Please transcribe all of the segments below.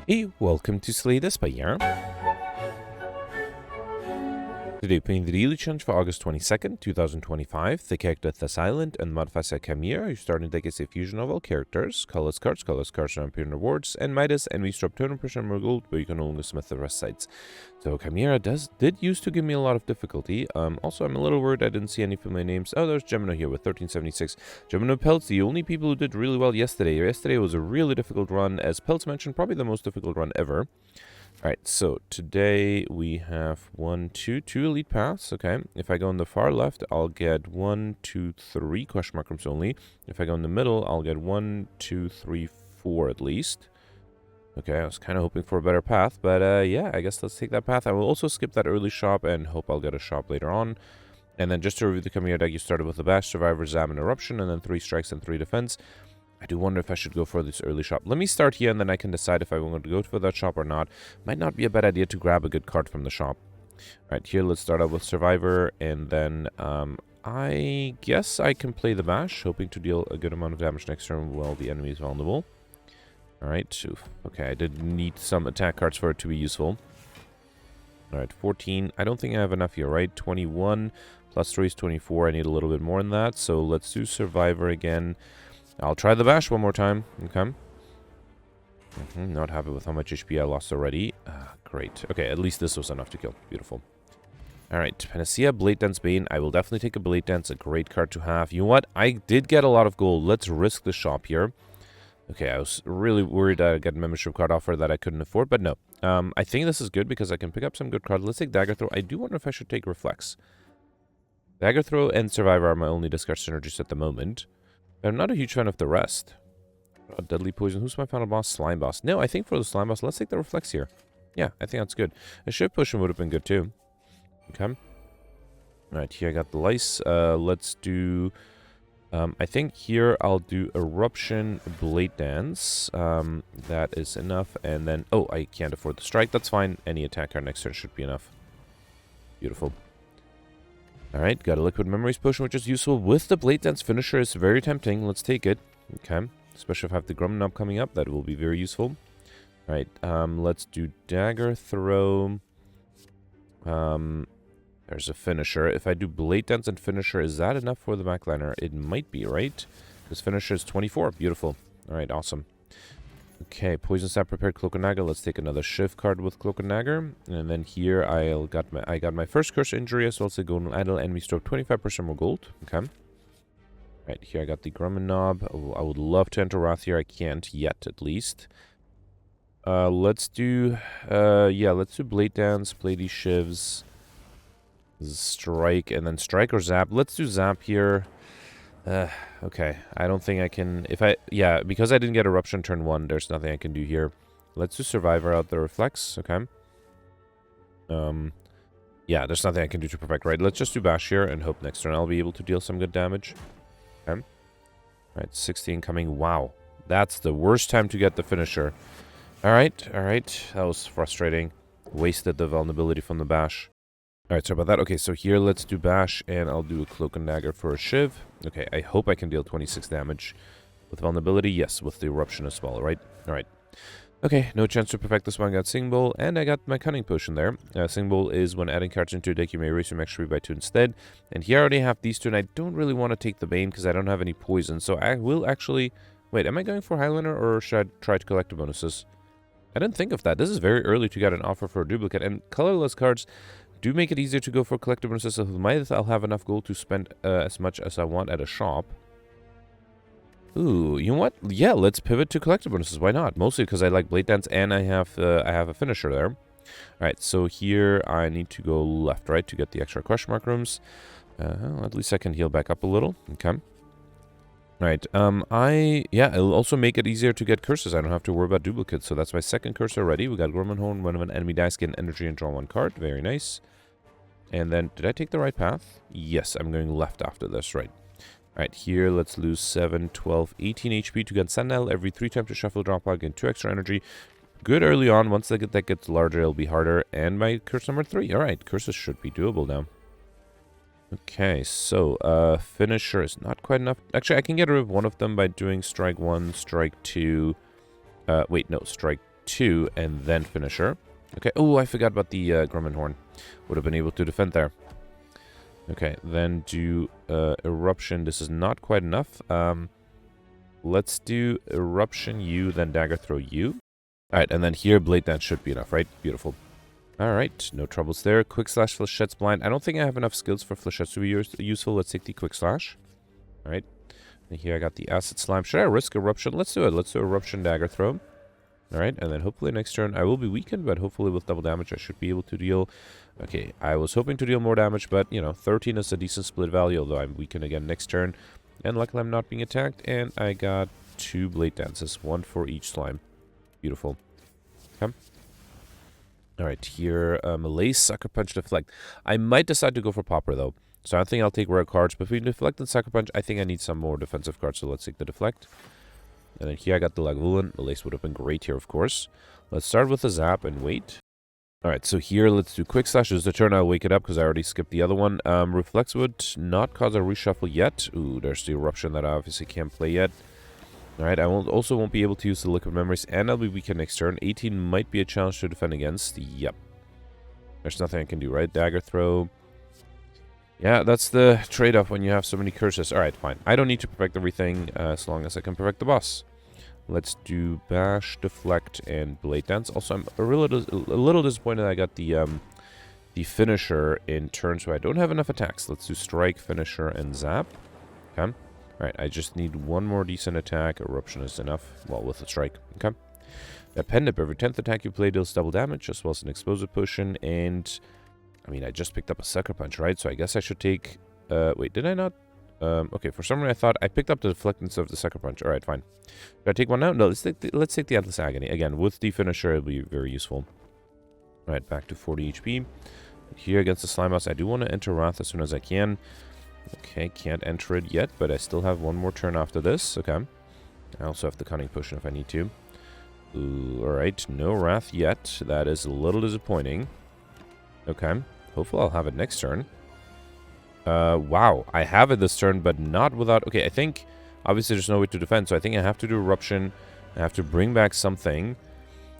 Hey, welcome to Slay the Spire. Today playing the daily challenge for August 22nd, 2025. The character The Silent and modifiers are Chimera. Your starting deck is a fusion of all characters. Colorless cards are appearing rewards, and Midas, enemies drop 20% more gold, but you can only smith the rest sides. So Chimera did used to give me a lot of difficulty. Also, I'm a little worried I didn't see any familiar names. Oh, there's Gemini here with 1376. Gemini Pelts, the only people who did really well yesterday. Yesterday was a really difficult run, as Pelts mentioned, probably the most difficult run ever. Alright, so today we have two elite paths. Okay, if I go on the far left, I'll get 1, 2, 3 question mark rooms only. If I go in the middle, I'll get 1, 2, 3, 4 at least. Okay, I was kind of hoping for a better path, but yeah, I guess let's take that path. I will also skip that early shop and hope I'll get a shop later on. And then just to review the Chimera deck, you started with the Bash, Survivor, Zam, and Eruption, and then 3 strikes and 3 defense. I do wonder if I should go for this early shop. Let me start here, and then I can decide if I want to go for that shop or not. Might not be a bad idea to grab a good card from the shop. Alright, here let's start out with Survivor, and then I guess I can play the Bash, hoping to deal a good amount of damage next turn while the enemy is vulnerable. Alright, okay, I did need some attack cards for it to be useful. Alright, 14. I don't think I have enough here, right? 21 plus 3 is 24. I need a little bit more than that, so let's do Survivor again. I'll try the Bash one more time. Okay. Not happy with how much HP I lost already. Great. Okay, at least this was enough to kill. Beautiful. Alright, Panacea, Blade Dance, Bane. I will definitely take a Blade Dance. A great card to have. You know what? I did get a lot of gold. Let's risk the shop here. Okay, I was really worried I'd get a membership card offer that I couldn't afford, but no. I think this is good because I can pick up some good cards. Let's take Dagger Throw. I do wonder if I should take Reflex. Dagger Throw and Survivor are my only discard synergies at the moment. I'm not a huge fan of the rest. Deadly Poison. Who's my final boss? Slime Boss. No, I think for the Slime Boss, let's take the Reflex here. Yeah, I think that's good. A Shift Potion would have been good too. Okay. Alright, here I got the Lice. Let's do... I think here I'll do Eruption, Blade Dance. That is enough. And then... Oh, I can't afford the Strike. That's fine. Any attack card next turn should be enough. Beautiful. Alright, got a Liquid Memories Potion, which is useful. With the Blade Dance finisher, it's very tempting. Let's take it. Okay. Especially if I have the Grum Knob coming up. That will be very useful. Alright, let's do Dagger Throw. There's a finisher. If I do Blade Dance and finisher, is that enough for the backliner? It might be, right? This finisher is 24. Beautiful. Alright, awesome. Okay, Poison Sap, prepared Cloak and Dagger. Let's take another Shift card with Cloak and Dagger. And then here I got my first curse injury as well as the Golden Idol. Enemy stroke 25% more gold. Okay. Right, here I got the Grumman Knob. I would love to enter Wrath here. I can't yet, at least. Let's do Blade Dance, play these Shivs. Strike, and then Strike or Zap. Let's do Zap here. Okay, I don't think I can... because I didn't get Eruption turn 1, there's nothing I can do here. Let's do Survivor out the Reflex, okay. Yeah, there's nothing I can do to perfect, right? Let's just do Bash here and hope next turn I'll be able to deal some good damage. Okay. Alright, 16 coming. Wow. That's the worst time to get the finisher. Alright. That was frustrating. Wasted the vulnerability from the Bash. Alright, sorry about that. Okay, so here let's do Bash, and I'll do a Cloak and Dagger for a Shiv. Okay, I hope I can deal 26 damage. With vulnerability, yes, with the Eruption as well, right? Alright. Okay, no chance to perfect this one. I got Sing Bowl, and I got my Cunning Potion there. Sing Bowl is when adding cards into your deck, you may erase your max by 2 instead. And here I already have these two, and I don't really want to take the Bane because I don't have any poison. So I will actually... Wait, am I going for Highliner, or should I try to collect the bonuses? I didn't think of that. This is very early to get an offer for a duplicate, and Colorless Cards... do make it easier to go for collectible bonuses. With Midas, I'll have enough gold to spend as much as I want at a shop. Ooh, you know what? Yeah, let's pivot to collectible bonuses. Why not? Mostly because I like Blade Dance and I have a finisher there. Alright, so here I need to go left, right, to get the extra question mark rooms. At least I can heal back up a little. Okay. Alright, it'll also make it easier to get curses. I don't have to worry about duplicates. So that's my second curse already. We got Gormanhorn, when an enemy dies, get an energy and draw 1 card. Very nice. And then, did I take the right path? Yes, I'm going left after this, right. Alright, here let's lose 7, 12, 18 HP to get Sentinel. Every 3 times to shuffle, drop log, and 2 extra energy. Good early on. Once that gets larger, it'll be harder. And my curse number 3. Alright, curses should be doable now. Okay, so finisher is not quite enough. Actually, I can get rid of one of them by doing strike 1, strike 2. Wait, no, strike 2, and then Finisher. Okay, oh, I forgot about the Grumman Horn. Would have been able to defend there. Okay, then do Eruption. This is not quite enough. Let's do Eruption U, then Dagger Throw U. Alright, and then here Blade Dance should be enough, right? Beautiful. Alright, no troubles there. Quick Slash, Flechette's Blind. I don't think I have enough skills for Flechettes to be useful. Let's take the Quick Slash. Alright. And here I got the Acid Slime. Should I risk Eruption? Let's do it. Let's do Eruption Dagger Throw. Alright, and then hopefully next turn I will be weakened, but hopefully with double damage I should be able to deal... Okay, I was hoping to deal more damage, but, you know, 13 is a decent split value, although I'm weakened again next turn. And luckily I'm not being attacked, and I got 2 Blade Dances, 1 for each slime. Beautiful. Okay. Alright, here, Melee, Sucker Punch, Deflect. I might decide to go for Popper, though. So I think I'll take rare cards. Between Deflect and Sucker Punch, I think I need some more defensive cards, so let's take the Deflect. And then here I got the Lagavulin. Melee's would have been great here, of course. Let's start with the Zap and wait. Alright, so here let's do Quick Slash. This is the turn I'll wake it up because I already skipped the other one. Reflex would not cause a reshuffle yet. Ooh, there's the Eruption that I obviously can't play yet. Alright, I also won't be able to use the Liquid Memories, and I'll be weakened next turn. 18 might be a challenge to defend against. Yep. There's nothing I can do, right? Dagger Throw. Yeah, that's the trade-off when you have so many curses. Alright, fine. I don't need to perfect everything as long as I can perfect the boss. Let's do Bash, Deflect, and Blade Dance. Also, I'm a little disappointed I got the Finisher in turns where I don't have enough attacks. Let's do Strike, Finisher, and Zap. Okay. Alright, I just need one more decent attack. Eruption is enough. Well, with a Strike. Okay. That Pendip, every 10th attack you play deals double damage, as well as an Explosive Potion, and... I mean, I just picked up a Sucker Punch, right? So I guess I should take... wait, did I not? Okay, for some reason I thought I picked up the Deflect instead of the Sucker Punch. Alright, fine. Should I take one now? No, let's take the Endless Agony. Again, with the Finisher, it'll be very useful. Alright, back to 40 HP. Here against the Slime Mouse, I do want to enter Wrath as soon as I can. Okay, can't enter it yet, but I still have one more turn after this. Okay. I also have the Cunning Potion if I need to. Ooh, alright, no Wrath yet. That is a little disappointing. Okay. Hopefully I'll have it next turn. Wow, I have it this turn, but not without... Okay, I think, obviously there's no way to defend, so I think I have to do Eruption. I have to bring back something.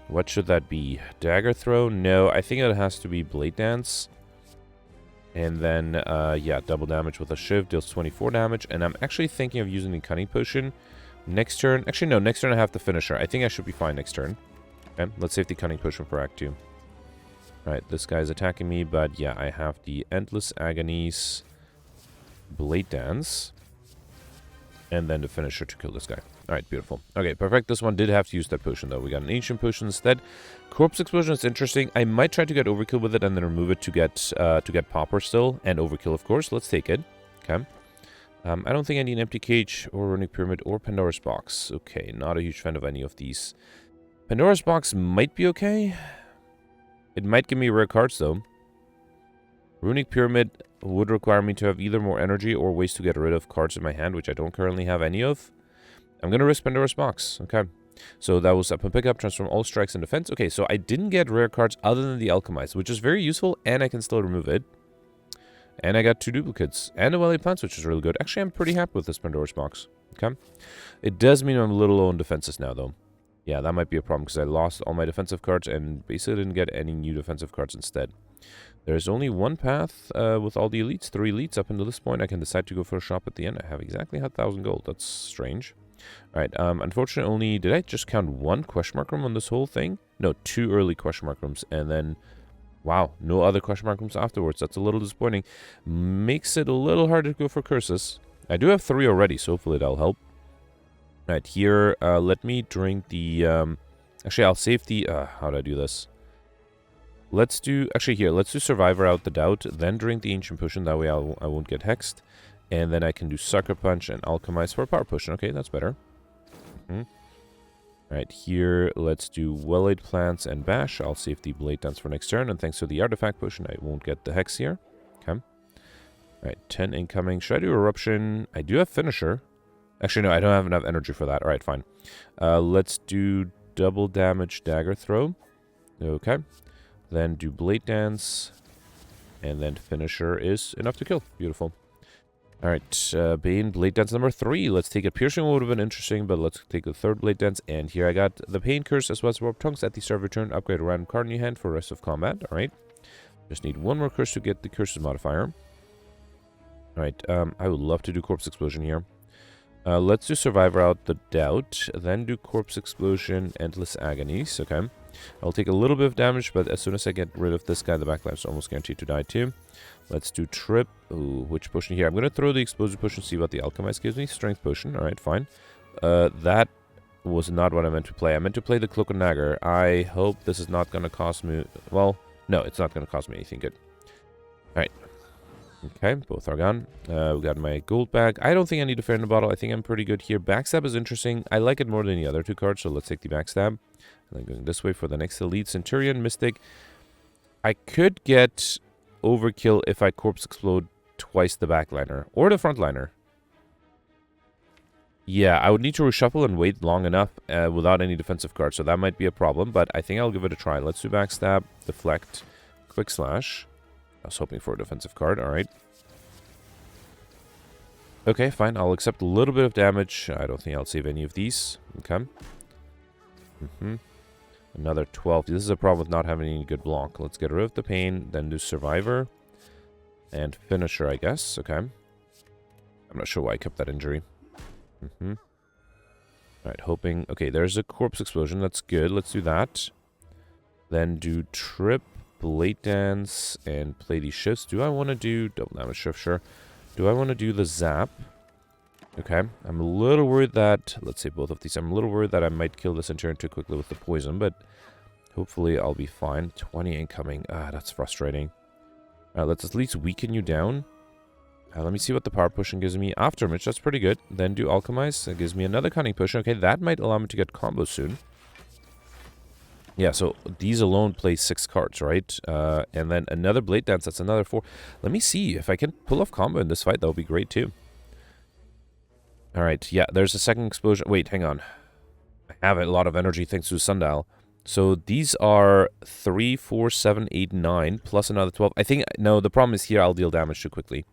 What should that be? Dagger Throw? No, I think it has to be Blade Dance. And then, yeah, double damage with a Shiv, deals 24 damage, and I'm actually thinking of using the Cunning Potion next turn. Actually, no, next turn I have the Finisher. I think I should be fine next turn. Okay, let's save the Cunning Potion for Act 2. Alright, this guy's attacking me, but yeah, I have the Endless Agonies... Blade Dance, and then the Finisher to kill this guy. Alright, beautiful. Okay, perfect. This one did have to use that potion, though. We got an Ancient Potion instead. Corpse Explosion is interesting. I might try to get Overkill with it and then remove it to get Popper still, and Overkill, of course. Let's take it. Okay. I don't think I need an Empty Cage, or Runic Pyramid, or Pandora's Box. Okay, not a huge fan of any of these. Pandora's Box might be okay. It might give me rare cards, though. Runic Pyramid would require me to have either more energy or ways to get rid of cards in my hand, which I don't currently have any of. I'm going to risk Pandora's Box. Okay. So that was up and pick up, transform all strikes in defense. Okay, so I didn't get rare cards other than the Alchemize, which is very useful, and I can still remove it. And I got 2 duplicates, and a Wily Plants, which is really good. Actually, I'm pretty happy with this Pandora's Box. Okay. It does mean I'm a little low on defenses now, though. Yeah, that might be a problem, because I lost all my defensive cards, and basically didn't get any new defensive cards instead. There's only one path with all the elites, 3 elites up until this point. I can decide to go for a shop at the end. I have exactly 1,000 gold. That's strange. Alright, unfortunately only... Did I just count 1 question mark room on this whole thing? No, 2 early question mark rooms. And then... Wow, no other question mark rooms afterwards. That's a little disappointing. Makes it a little harder to go for curses. I do have 3 already, so hopefully that'll help. Alright, here, let me drink the... Actually, I'll save the... how do I do this? Let's do... Actually, here, let's do Survivor Out the Doubt, then drink the Ancient Potion. That way I won't get hexed. And then I can do Sucker Punch and Alchemize for a Power Potion. Okay, that's better. Alright, here, let's do Wily Plants and Bash. I'll save the Blade Dance for next turn. And thanks to the Artifact Potion, I won't get the Hex here. Okay. Alright, 10 incoming. Should I do Eruption? I do have Finisher. Actually, no, I don't have enough energy for that. Alright, fine. Let's do double damage Dagger Throw. Okay. Then do Blade Dance, and then Finisher is enough to kill. Beautiful. Alright, Bane, Blade Dance number 3. Let's take it. Piercing would have been interesting, but let's take the third Blade Dance. And here I got the Pain Curse as well as Warp Tongues at the start of return. Upgrade a random card in your hand for the rest of combat. Alright. Just need one more curse to get the Curses modifier. Alright, I would love to do Corpse Explosion here. Let's do Survivor out the Doubt. Then do Corpse Explosion, Endless Agonies. Okay. I'll take a little bit of damage, but as soon as I get rid of this guy, the backlife's almost guaranteed to die too. Let's do Trip. Ooh, which potion here? I'm going to throw the Explosive Potion, see what the Alchemist gives me. Strength Potion. Alright, fine. That was not what I meant to play. I meant to play the Cloak and Dagger. I hope this is not going to cost me... Well, no, it's not going to cost me anything good. Alright. Okay, both are gone. We got my gold bag. I don't think I need a Fair in the Bottle. I think I'm pretty good here. Backstab is interesting. I like it more than the other two cards, so let's take the Backstab. And then going this way for the next Elite. Centurion, Mystic. I could get overkill if I Corpse Explode twice the backliner. Or the frontliner. Yeah, I would need to reshuffle and wait long enough without any defensive cards, so that might be a problem, but I think I'll give it a try. Let's do Backstab, Deflect, Quick Slash. I was hoping for a defensive card, alright. Okay, fine, I'll accept a little bit of damage. I don't think I'll save any of these. Okay. Another 12. This is a problem with not having any good block. Let's get rid of the Pain, then do Survivor. And Finisher, I guess. Okay. I'm not sure why I kept that injury. Alright, hoping... Okay, there's a Corpse Explosion. That's good. Let's do that. Then do Trip, Blade Dance, and play these shifts. Do I want to do... Double damage shift, sure. Do I want to do the Zap? Okay. I'm a little worried that... Let's say both of these. I'm a little worried that I might kill the Centurion too quickly with the poison, but hopefully I'll be fine. 20 incoming. Ah, that's frustrating. Let's at least weaken you down. Let me see what the Power Potion gives me. Afterimage, that's pretty good. Then do Alchemize. That gives me another Cunning Potion. Okay, that might allow me to get combos soon. Yeah, so these alone play 6 cards, right? And then another Blade Dance, that's another 4. Let me see if I can pull off combo in this fight. That would be great too. Alright, yeah, there's a second explosion. Wait, hang on. I have a lot of energy thanks to Sundial. So these are 3, 4, 7, 8, 9, plus another 12. I think, no, the problem is here I'll deal damage too quickly.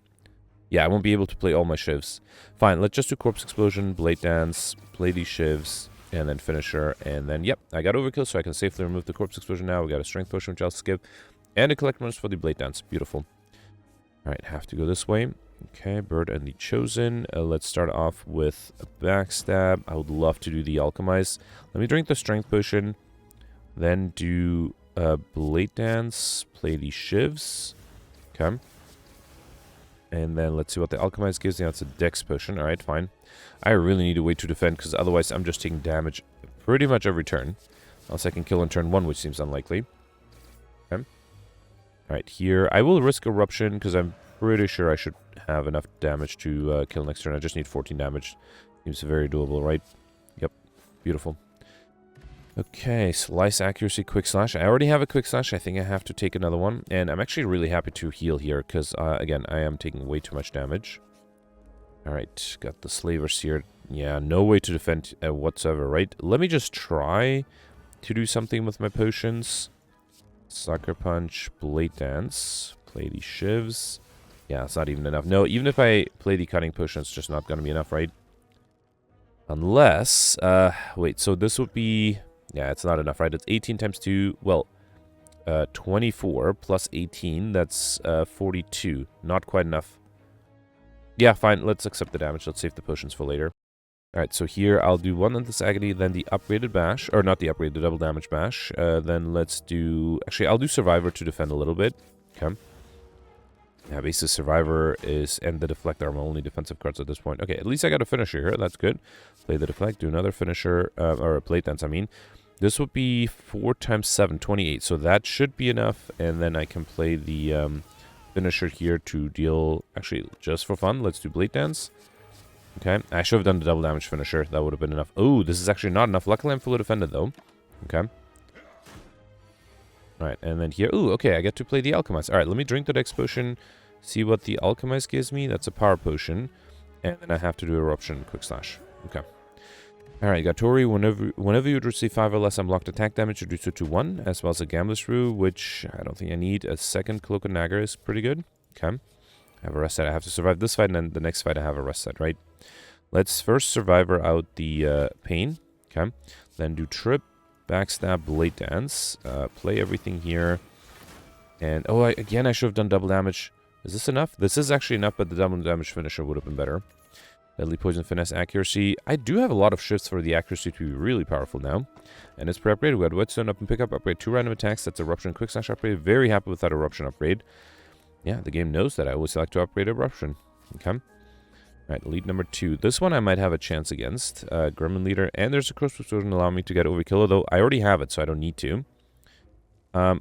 Yeah, I won't be able to play all my shivs. Fine, let's just do Corpse Explosion, Blade Dance, play these shivs, and then Finisher. And then, yep, I got Overkill, so I can safely remove the Corpse Explosion now. We got a Strength Potion, which I'll skip, and a Collect Bonus for the Blade Dance. Beautiful. Alright, have to go this way. Okay, Bird and the Chosen. Let's start off with a Backstab. I would love to do the Alchemize. Let me drink the Strength Potion, then do Blade Dance, play the shivs. Okay. And then let's see what the Alchemize gives me. That's a Dex Potion. Alright, fine. I really need a way to defend, because otherwise I'm just taking damage pretty much every turn. Unless I can kill in turn 1, which seems unlikely. Okay. Alright, here. I will risk Eruption, because I'm pretty sure I should have enough damage to kill next turn. I just need 14 damage. Seems very doable, right? Yep. Beautiful. Okay, Slice, Accuracy, Quick Slash. I already have a Quick Slash. I think I have to take another one. And I'm actually really happy to heal here, because, again, I am taking way too much damage. Alright, got the Slavers here. Yeah, no way to defend whatsoever, right? Let me just try to do something with my potions. Sucker Punch, Blade Dance, play the shivs. Yeah, it's not even enough. No, even if I play the Cutting Potion, it's just not going to be enough, right? Unless, wait, so this would be... Yeah, it's not enough, right? It's 18 times 2, well, 24 plus 18, that's 42. Not quite enough. Yeah, fine, let's accept the damage. Let's save the potions for later. Alright, so here I'll do one Endless Agony, then the upgraded bash, or not the upgraded, the double damage bash. Then let's do, actually I'll do Survivor to defend a little bit. Okay. Yeah, basically Survivor is, and the Deflect are my only defensive cards at this point. Okay, at least I got a Finisher here, that's good. Play the Deflect, do another Finisher, or a Blade Dance, I mean. This would be 4 times 7, 28, so that should be enough, and then I can play the Finisher here to deal, actually, just for fun, let's do Blade Dance. Okay, I should have done the double damage Finisher, that would have been enough. Oh, this is actually not enough, luckily I'm fully defended though. Okay. Alright, and then here, ooh, okay, I get to play the Alchemize. Alright, let me drink the Dex Potion, see what the Alchemize gives me, that's a Power Potion, and then I have to do Eruption Quick Slash. Okay. Alright, Gatori, whenever you would receive 5 or less unblocked attack damage, reduce it to 1, as well as a Gambler's Brew, which I don't think I need. A second Cloak and Dagger is pretty good. Okay. I have a rest set. I have to survive this fight, and then the next fight I have a rest set, right? Let's first Survivor out the pain. Okay. Then do trip, backstab, blade dance. Play everything here. And, oh, again, I should have done double damage. Is this enough? This is actually enough, but the double damage finisher would have been better. Deadly Poison, Finesse, Accuracy. I do have a lot of shifts for the accuracy to be really powerful now. And it's pre-upgraded. We got Whetstone up and pick up, upgrade 2 random attacks. That's Eruption, Quick Slash upgrade. Very happy with that Eruption upgrade. Yeah, the game knows that I always like to upgrade Eruption. Okay. Alright, lead number 2. This one I might have a chance against. Gremlin Leader. And there's a Cross which doesn't allow me to get Overkill, although I already have it, so I don't need to.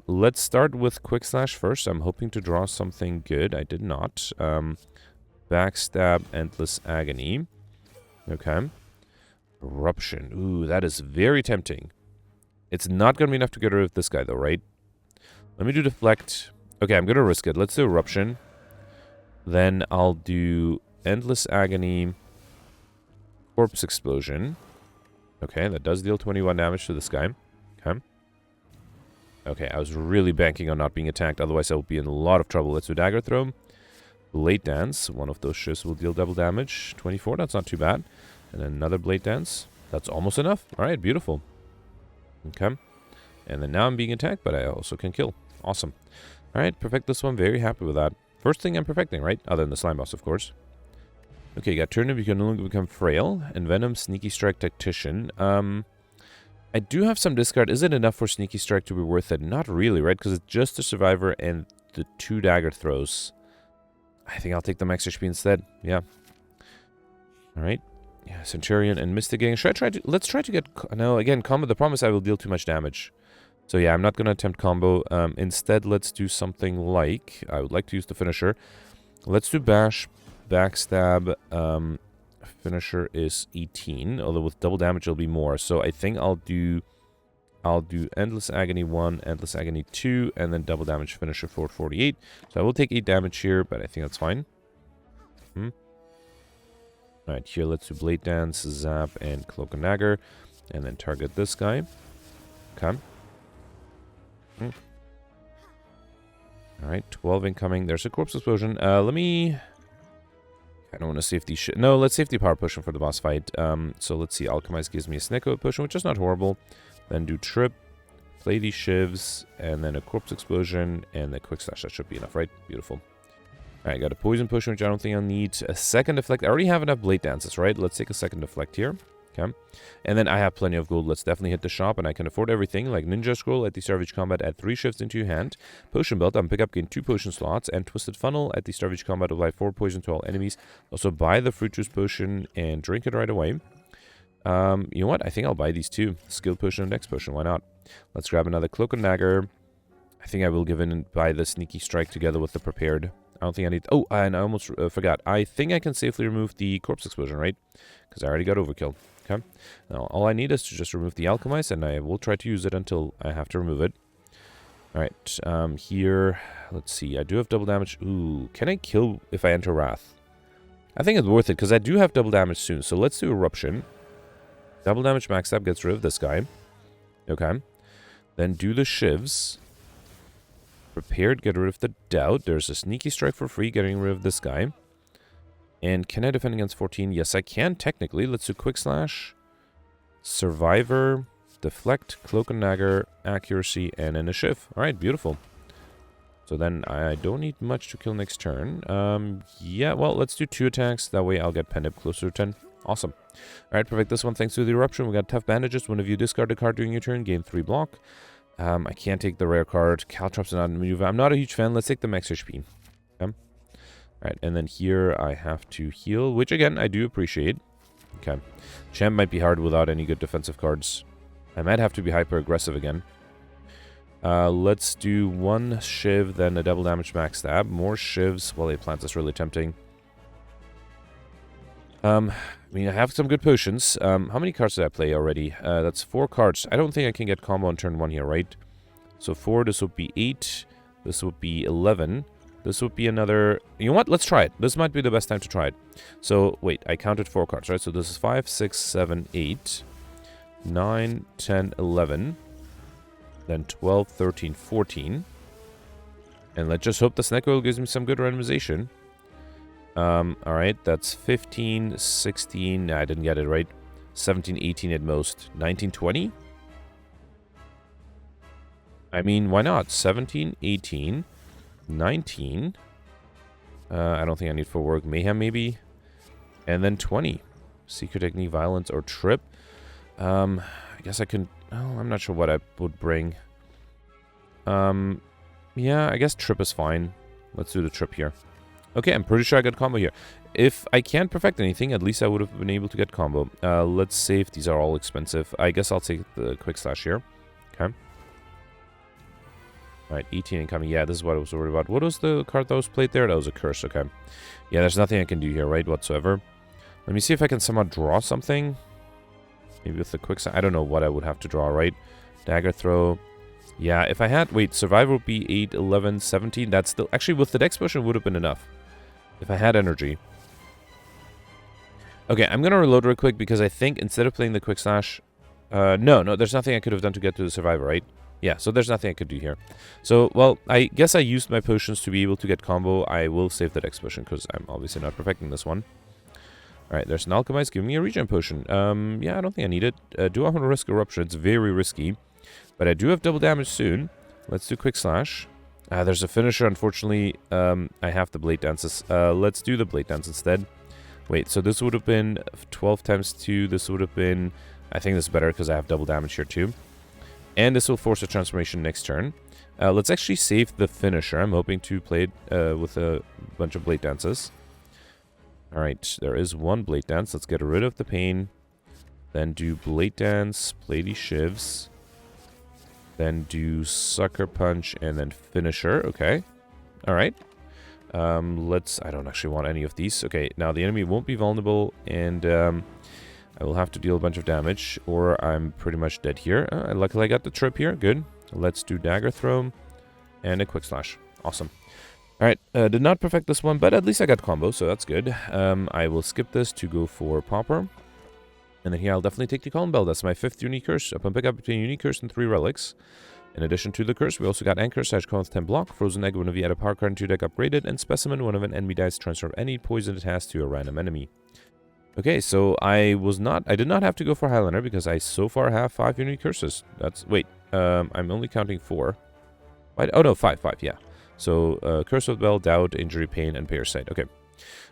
Let's start with Quick Slash first. I'm hoping to draw something good. I did not. Backstab, Endless Agony. Okay. Eruption. Ooh, that is very tempting. It's not going to be enough to get rid of this guy, though, right? Let me do Deflect. Okay, I'm going to risk it. Let's do Eruption. Then I'll do Endless Agony, Corpse Explosion. Okay, that does deal 21 damage to this guy. Okay. Okay, I was really banking on not being attacked. Otherwise, I would be in a lot of trouble. Let's do Dagger Throw. Blade Dance. One of those shifts will deal double damage. 24, that's not too bad. And then another Blade Dance. That's almost enough. All right, beautiful. Okay. And then now I'm being attacked, but I also can kill. Awesome. All right, perfect this one. Very happy with that. First thing I'm perfecting, right? Other than the Slime Boss, of course. Okay, you got Turnip. You can no longer become Frail. Envenom, Sneaky Strike, Tactician. I do have some discard. Is it enough for Sneaky Strike to be worth it? Not really, right? Because it's just a Survivor and the 2 dagger throws. I think I'll take the max HP instead. Yeah. Alright. Yeah, Centurion and Mystic Gang. Should I try to... Let's try to get... No, again, combo. The promise I will deal too much damage. So yeah, I'm not going to attempt combo. Instead, let's do something like... I would like to use the finisher. Let's do Bash, Backstab. Finisher is 18. Although with double damage, it'll be more. So I think I'll do Endless Agony 1, Endless Agony 2, and then double damage finisher for 48. So I will take 8 damage here, but I think that's fine. Alright, here let's do Blade Dance, Zap, and Cloak and Dagger. And then target this guy. Okay. Alright, 12 incoming. There's a Corpse Explosion. Let me... I don't want to safety... No, let's safety Power Potion for the boss fight. So let's see. Alchemize gives me a Snake Oil Potion, which is not horrible. Then do Trip, play these shivs, and then a Corpse Explosion, and the Quick Slash. That should be enough, right? Beautiful. Alright, got a Poison Potion, which I don't think I'll need. A second Deflect. I already have enough Blade Dances, right? Let's take a second Deflect here. Okay. And then I have plenty of gold. Let's definitely hit the shop, and I can afford everything, like Ninja Scroll at the start of each combat, add 3 shifts into your hand. Potion Belt, pick up, gain 2 potion slots, and Twisted Funnel at the start of each combat, apply 4 poison to all enemies. Also buy the Fruit Juice Potion and drink it right away. You know what? I think I'll buy these 2. Skill Potion and Dex Potion. Why not? Let's grab another Cloak and Dagger. I think I will give in and buy the Sneaky Strike together with the Prepared. I don't think I need... Oh, and I almost forgot. I think I can safely remove the Corpse Explosion, right? Because I already got Overkill. Okay. Now, all I need is to just remove the Alchemize, and I will try to use it until I have to remove it. Alright, here... Let's see. I do have double damage. Ooh, can I kill if I enter Wrath? I think it's worth it, because I do have double damage soon. So let's do Eruption. Double damage max up gets rid of this guy. Okay. Then do the shivs. Prepared, get rid of the doubt. There's a Sneaky Strike for free, getting rid of this guy. And can I defend against 14? Yes, I can, technically. Let's do Quick Slash, Survivor, Deflect, Cloak and Dagger, Accuracy, and then a Shiv. Alright, beautiful. So then I don't need much to kill next turn. Yeah, well, let's do 2 attacks. That way I'll get pinned up closer to 10. Awesome. Alright, perfect. This one, thanks to the Eruption. We got Tough Bandages. Whenever you discard a card during your turn, gain 3 block. I can't take the rare card. Caltrops are not in move. I'm not a huge fan. Let's take the max HP. Okay. Alright, and then here I have to heal, which again, I do appreciate. Okay. Champ might be hard without any good defensive cards. I might have to be hyper aggressive again. Let's do 1 Shiv, then a double damage max stab. More Shivs. Well, they plant is really tempting. I mean, I have some good potions. How many cards did I play already? That's 4 cards. I don't think I can get combo on turn 1 here, right? So 4, this would be 8. This would be 11. This would be another... You know what? Let's try it. This might be the best time to try it. So, wait. I counted 4 cards, right? So this is 5, 6, 7, 8, 9, 10, 11. Then 12, 13, 14. And let's just hope the Snake Oil gives me some good randomization. Alright, that's 15, 16. Nah, I didn't get it right. 17, 18 at most. 19, 20? I mean, why not? 17, 18, 19. I don't think I need for work. Mayhem, maybe? And then 20. Secret Technique, Violence, or Trip. I guess I can... Oh, I'm not sure what I would bring. Yeah, I guess Trip is fine. Let's do the Trip here. Okay, I'm pretty sure I got combo here. If I can't perfect anything, at least I would have been able to get combo. Let's save. These are all expensive. I guess I'll take the Quick Slash here. Okay. Alright, 18 incoming. Yeah, this is what I was worried about. What was the card that was played there? That was a Curse, okay. Yeah, there's nothing I can do here, right, whatsoever. Let me see if I can somehow draw something. Maybe with the Quick Slash. I don't know what I would have to draw, right? Dagger Throw. Yeah, if I had... Wait, Survival would be 8, 11, 17. That's still... Actually, with the Dex Potion, would have been enough. If I had energy. Okay, I'm going to reload real quick because I think instead of playing the Quick Slash... No, there's nothing I could have done to get to the Survivor, right? Yeah, so there's nothing I could do here. So, well, I guess I used my potions to be able to get combo. I will save the Dex Potion because I'm obviously not perfecting this one. Alright, there's an Alchemize giving me a regen potion. Yeah, I don't think I need it. Do I want to risk Eruption? It's very risky. But I do have double damage soon. Let's do Quick Slash. There's a finisher, unfortunately. I have the Blade Dances. Let's do the Blade Dance instead. Wait, so this would have been 12 times 2. This would have been... I think this is better because I have double damage here too. And this will force a transformation next turn. Let's actually save the finisher. I'm hoping to play it with a bunch of Blade Dances. Alright, there is one Blade Dance. Let's get rid of the pain. Then do Blade Dance, play these shivs. Then do Sucker Punch, and then Finisher. Okay. Alright. I don't actually want any of these. Okay, now the enemy won't be vulnerable, and I will have to deal a bunch of damage, or I'm pretty much dead here. Luckily I got the Trip here. Good. Let's do Dagger Throw, and a Quick Slash. Awesome. Alright, did not perfect this one, but at least I got combo, so that's good. I will skip this to go for Pauper. And then here I'll definitely take the Column Bell. That's my 5th Unique Curse. Upon pickup between Unique Curse and 3 Relics. In addition to the Curse, we also got Anchor, Sage Coil with 10 block, Frozen Egg whenever you add a power card into your deck upgraded, and Specimen whenever an enemy dies, transfer any poison it has to a random enemy. Okay, so I did not have to go for Highlander because I so far have 5 Unique Curses. Wait, I'm only counting 4. Oh no, 5, yeah. So, Curse of the Bell, Doubt, Injury, Pain, and Parasite. Okay.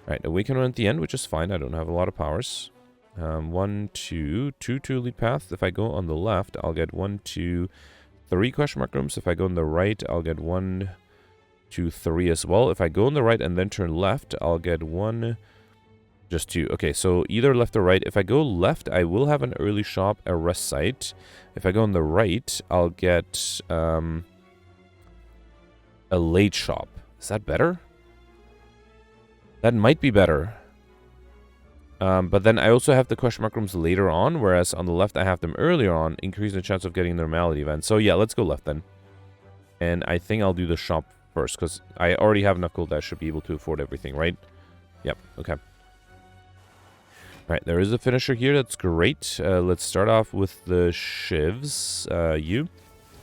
Alright, Awaken Run at the end, which is fine. I don't have a lot of powers. 1, 2 lead path. If I go on the left, I'll get 1, 2, 3 question mark rooms. If I go on the right, I'll get 1, 2, 3 as well. If I go on the right and then turn left, I'll get 1, just 2. Okay, so either left or right. If I go left, I will have an early shop, a rest site. If I go on the right, I'll get a late shop. Is that better? That might be better. But then I also have the question mark rooms later on, whereas on the left I have them earlier on, increasing the chance of getting the normality event. So yeah, let's go left then. And I think I'll do the shop first, because I already have enough gold that I should be able to afford everything, right? Yep, okay. Alright, there is a finisher here, that's great. Let's start off with the shivs.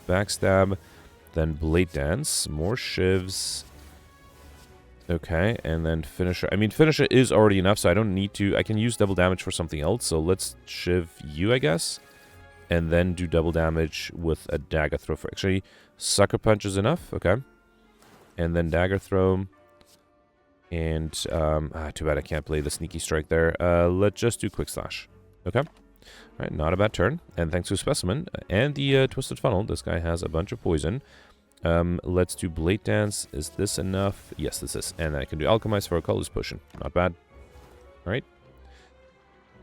Backstab, then Blade Dance, more shivs. Okay, and then Finisher. I mean, Finisher is already enough, so I don't need to... I can use double damage for something else, so let's shiv you, I guess. And then do double damage with a Dagger Throw. Actually, Sucker Punch is enough, okay. And then Dagger Throw. And, too bad I can't play the Sneaky Strike there. Let's just do Quick Slash. Okay. Alright, not a bad turn. And thanks to Specimen and the Twisted Funnel, this guy has a bunch of poison. Let's do Blade Dance. Is this enough? Yes, this is. And I can do Alchemize for a Colorless Potion. Not bad. Alright.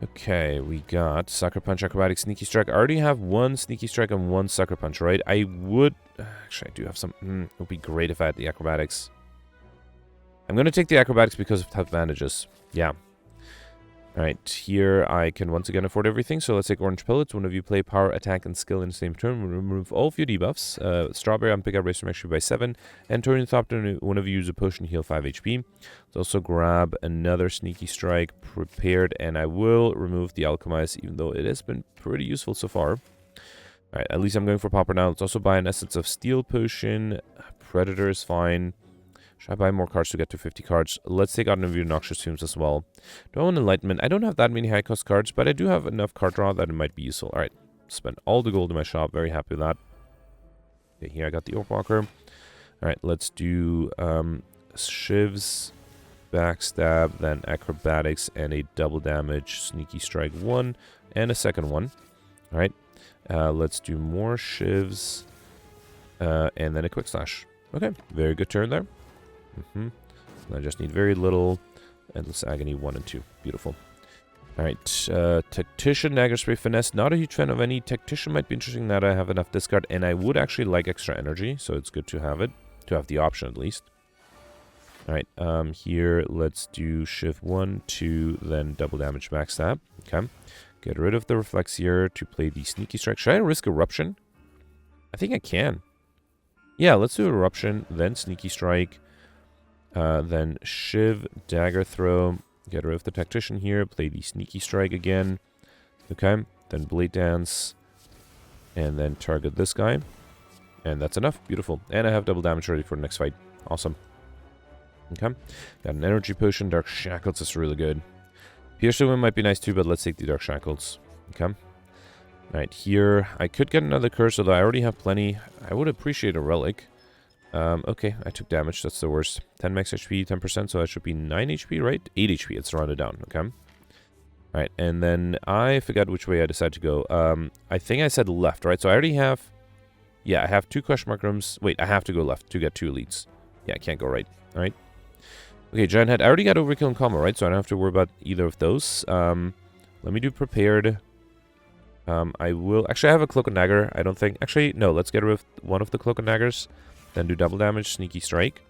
Okay, we got Sucker Punch, Acrobatic, Sneaky Strike. I already have 1 Sneaky Strike and 1 Sucker Punch, right? I would... Actually, I do have some... it would be great if I had the Acrobatics. I'm going to take the Acrobatics because of advantages. Yeah. Alright, here I can once again afford everything, so let's take Orange Pellets. Whenever you play Power, Attack, and Skill in the same turn, remove all of your debuffs. Strawberry on Pickup Race Max by 7, and turn your top turn whenever you use a potion, heal 5 HP. Let's also grab another Sneaky Strike prepared, and I will remove the Alchemize, even though it has been pretty useful so far. Alright, at least I'm going for Popper now. Let's also buy an Essence of Steel potion. Predator is fine. Should I buy more cards to get to 50 cards? Let's take out Review Noxious Fumes as well. Do I want Enlightenment? I don't have that many high-cost cards, but I do have enough card draw that it might be useful. Alright, spend all the gold in my shop. Very happy with that. Okay, here I got the Orc Walker. Alright, let's do Shivs, Backstab, then Acrobatics, and a double damage Sneaky Strike 1, and a second one. Alright, let's do more Shivs, and then a Quick Slash. Okay, very good turn there. I just need very little. Endless Agony 1 and 2. Beautiful. Alright, Tactician, Dagger Spray, Finesse. Not a huge fan of any. Tactician might be interesting now that I have enough discard, and I would actually like extra energy, so it's good to have it. To have the option at least. Alright, here let's do Shift 1, 2, then double damage Backstab. Okay. Get rid of the Reflex here to play the Sneaky Strike. Should I risk Eruption? I think I can. Yeah, let's do Eruption, then Sneaky Strike, then Shiv, Dagger Throw, get rid of the Tactician here, play the Sneaky Strike again, okay, then Blade Dance, and then target this guy, and that's enough, beautiful, and I have double damage ready for the next fight, awesome, okay, got an Energy Potion, Dark Shackles is really good, Pierce the Wind might be nice too, but let's take the Dark Shackles, okay. Alright, here, I could get another curse, although I already have plenty. I would appreciate a relic. Okay, I took damage, that's the worst. 10 max HP, 10%, so that should be 9 HP, right? 8 HP, it's rounded down, okay? Alright, and then I forgot which way I decided to go. I think I said left, right? So I already have... Yeah, I have 2 question mark rooms. Wait, I have to go left to get 2 elites. Yeah, I can't go right, alright? Okay, Giant Head, I already got Overkill and Combo, right? So I don't have to worry about either of those. Let me do Prepared... I will... Actually, I have a Cloak and Dagger. I don't think... Actually, no. Let's get rid of one of the Cloak and Daggers. Then do double damage, Sneaky Strike.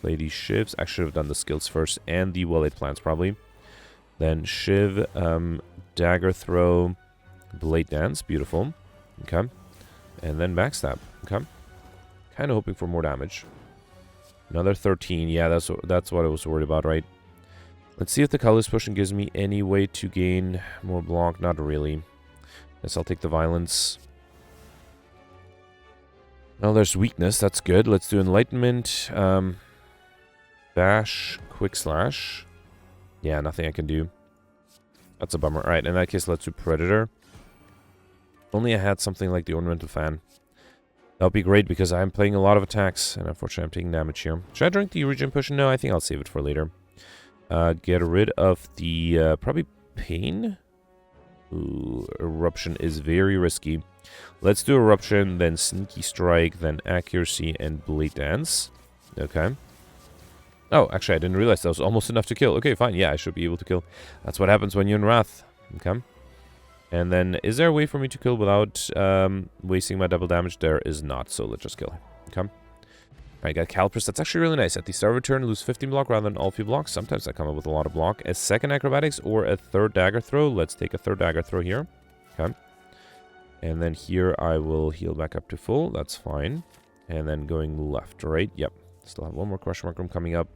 Play these Shivs. I should have done the skills first. And the Well-Laid Plans, probably. Then Shiv, Dagger Throw, Blade Dance. Beautiful. Okay. And then Backstab. Okay. Kind of hoping for more damage. Another 13. Yeah, that's what I was worried about, right? Let's see if the Colorless Potion gives me any way to gain more block. Not really. Guess I'll take the Violence. Well, there's Weakness. That's good. Let's do Enlightenment. Bash. Quick Slash. Yeah, nothing I can do. That's a bummer. Alright, in that case, let's do Predator. Only I had something like the Ornamental Fan. That would be great because I'm playing a lot of attacks. And unfortunately, I'm taking damage here. Should I drink the Regen Potion? No, I think I'll save it for later. Get rid of the... probably Pain? Ooh, Eruption is very risky. Let's do Eruption, then Sneaky Strike, then Accuracy, and Blade Dance. Okay. Oh, actually, I didn't realize that was almost enough to kill. Okay, fine. Yeah, I should be able to kill. That's what happens when you're in Wrath. Okay. And then, is there a way for me to kill without wasting my double damage? There is not, so let's just kill her. Okay. I got Caliprus. That's actually really nice. At the start of a turn, lose 15 block rather than all few blocks. Sometimes I come up with a lot of block. A second Acrobatics or a third Dagger Throw. Let's take a third Dagger Throw here. Okay. And then here I will heal back up to full. That's fine. And then going left, right? Yep. Still have one more question mark room coming up.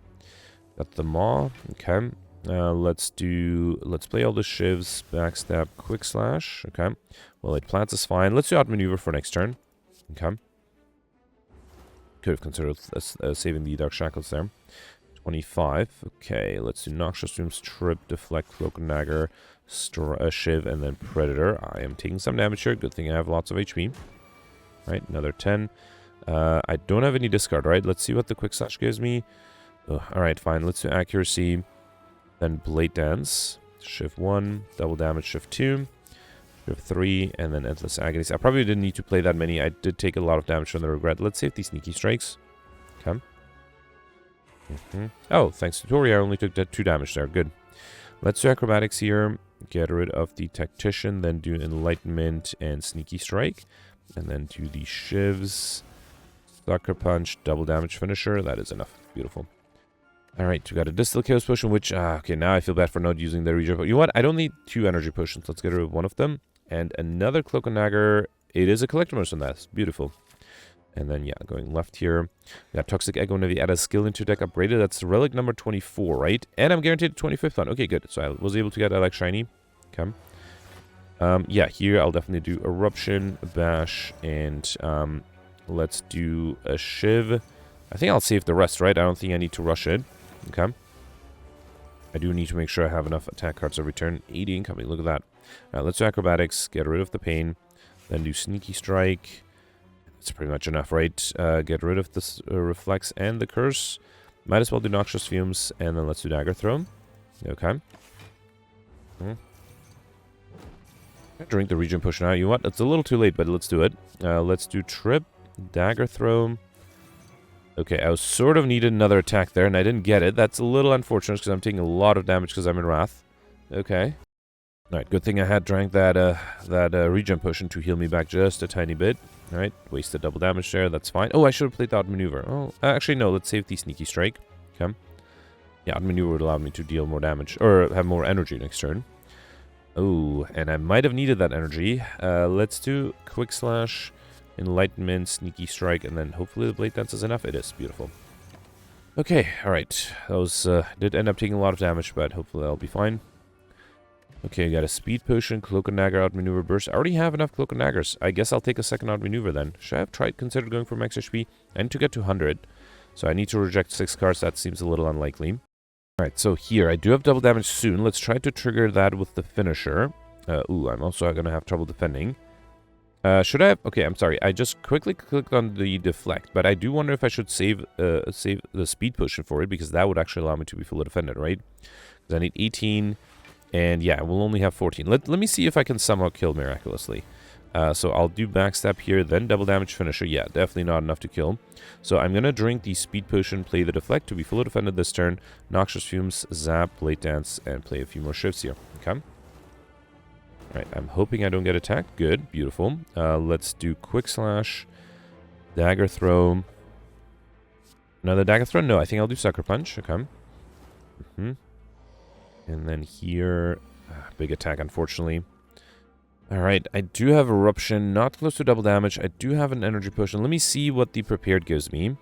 Got the Maw. Okay. Let's play all the Shivs. Backstab, Quick Slash. Okay. Well, it plants is fine. Let's do Outmaneuver for next turn. Okay. Could have considered saving the Dark Shackles there. 25. Okay, let's do Noxious Fumes, Trip, Deflect, Cloak and Dagger, Shiv, and then Predator. I am taking some damage here. Good thing I have lots of HP. Right, another 10. I don't have any discard, right? Let's see what the Quick Slash gives me. Alright, fine. Let's do Accuracy, then Blade Dance. Shiv 1, double damage, Shiv 2. Shiv 3, and then Endless Agonies. I probably didn't need to play that many. I did take a lot of damage from the Regret. Let's save these Sneaky Strikes. Okay. Oh, thanks to Tori, I only took 2 damage there. Good. Let's do Acrobatics here. Get rid of the Tactician, then do Enlightenment and Sneaky Strike. And then do the Shivs. Sucker Punch, double damage finisher. That is enough. Beautiful. Alright, we got a Distill Chaos Potion, which... okay, now I feel bad for not using the Regen. You know what? I don't need 2 Energy Potions. Let's get rid of one of them. And another Cloak and Dagger. It is a Collector Motion on that. Beautiful. And then, yeah, going left here. We got Toxic Echo. Whenever you add a skill into deck upgraded, that's relic number 24, right? And I'm guaranteed a 25th one. Okay, good. So I was able to get like shiny. Okay. Yeah, here I'll definitely do Eruption, Bash, and let's do a Shiv, I think I'll save the rest, right? I don't think I need to rush it. Okay. I do need to make sure I have enough attack cards every turn. 80 incoming, look at that. Alright, let's do acrobatics, get rid of the pain. Then do sneaky strike. That's pretty much enough, right? Get rid of this reflex and the curse. Might as well do noxious fumes, and then let's do dagger throw. Okay. Drink the region push now. You know what? It's a little too late, but let's do it. Let's do trip, dagger throw. Okay, I was sort of needed another attack there, and I didn't get it. That's a little unfortunate because I'm taking a lot of damage because I'm in Wrath. Okay. Alright, good thing I had drank that regen potion to heal me back just a tiny bit. Alright, wasted double damage there, that's fine. Oh, I should have played the outmaneuver. Oh, actually, no, let's save the sneaky strike. Okay. Yeah, outmaneuver would allow me to deal more damage, or have more energy next turn. Oh, and I might have needed that energy. Let's do quick slash, enlightenment, sneaky strike, and then hopefully the blade dance is enough. It is, beautiful. Okay, alright. Those did end up taking a lot of damage, but hopefully that'll be fine. Okay, I got a speed potion, cloak and dagger, outmaneuver burst. I already have enough cloak and daggers. I guess I'll take a second outmaneuver then. Should I have considered going for max HP? I need to get to 100, so I need to reject 6 cards. That seems a little unlikely. Alright, so here, I do have double damage soon. Let's try to trigger that with the finisher. Ooh, I'm also going to have trouble defending. Should I have... Okay, I'm sorry. I just quickly clicked on the deflect, but I do wonder if I should save the speed potion for it, because that would actually allow me to be fully defended, right? Because I need 18, and yeah, we'll only have 14. Let me see if I can somehow kill miraculously. So I'll do backstab here, then double damage finisher. Yeah, definitely not enough to kill. So I'm going to drink the speed potion, play the deflect to be fully defended this turn. Noxious fumes, zap, blade dance, and play a few more shifts here. Okay. Alright, I'm hoping I don't get attacked. Good, beautiful. Let's do quick slash, dagger throw. Another dagger throw? No, I think I'll do sucker punch. Okay. And then here, big attack, unfortunately. Alright, I do have Eruption, not close to double damage. I do have an energy potion. Let me see what the prepared gives me.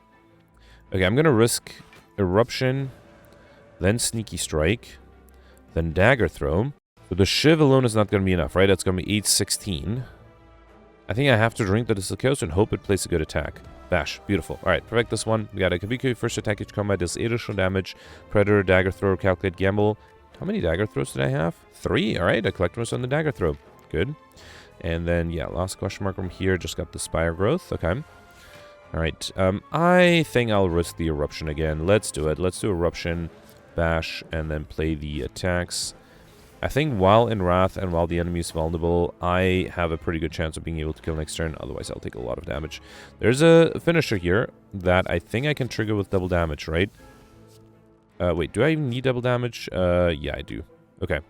Okay, I'm going to risk Eruption, then Sneaky Strike, then Dagger Throw. So the Shiv alone is not going to be enough, right? It's going to be 8-16. I think I have to drink the Dislocados and hope it plays a good attack. Bash. Beautiful. Alright, perfect this one. We got a Kabuki, first attack each combat does 8 additional damage. Predator, Dagger Throw, Calculate, Gamble. How many Dagger Throws did I have? 3. Alright, I collect most on the Dagger Throw. Good. And then, yeah, last question mark from here. Just got the Spire Growth. Okay. Alright. I think I'll risk the Eruption again. Let's do it. Let's do Eruption, Bash, and then play the attacks. I think while in Wrath and while the enemy is vulnerable, I have a pretty good chance of being able to kill next turn. Otherwise, I'll take a lot of damage. There's a finisher here that I think I can trigger with double damage, right? Wait, do I even need double damage? Yeah, I do. Okay.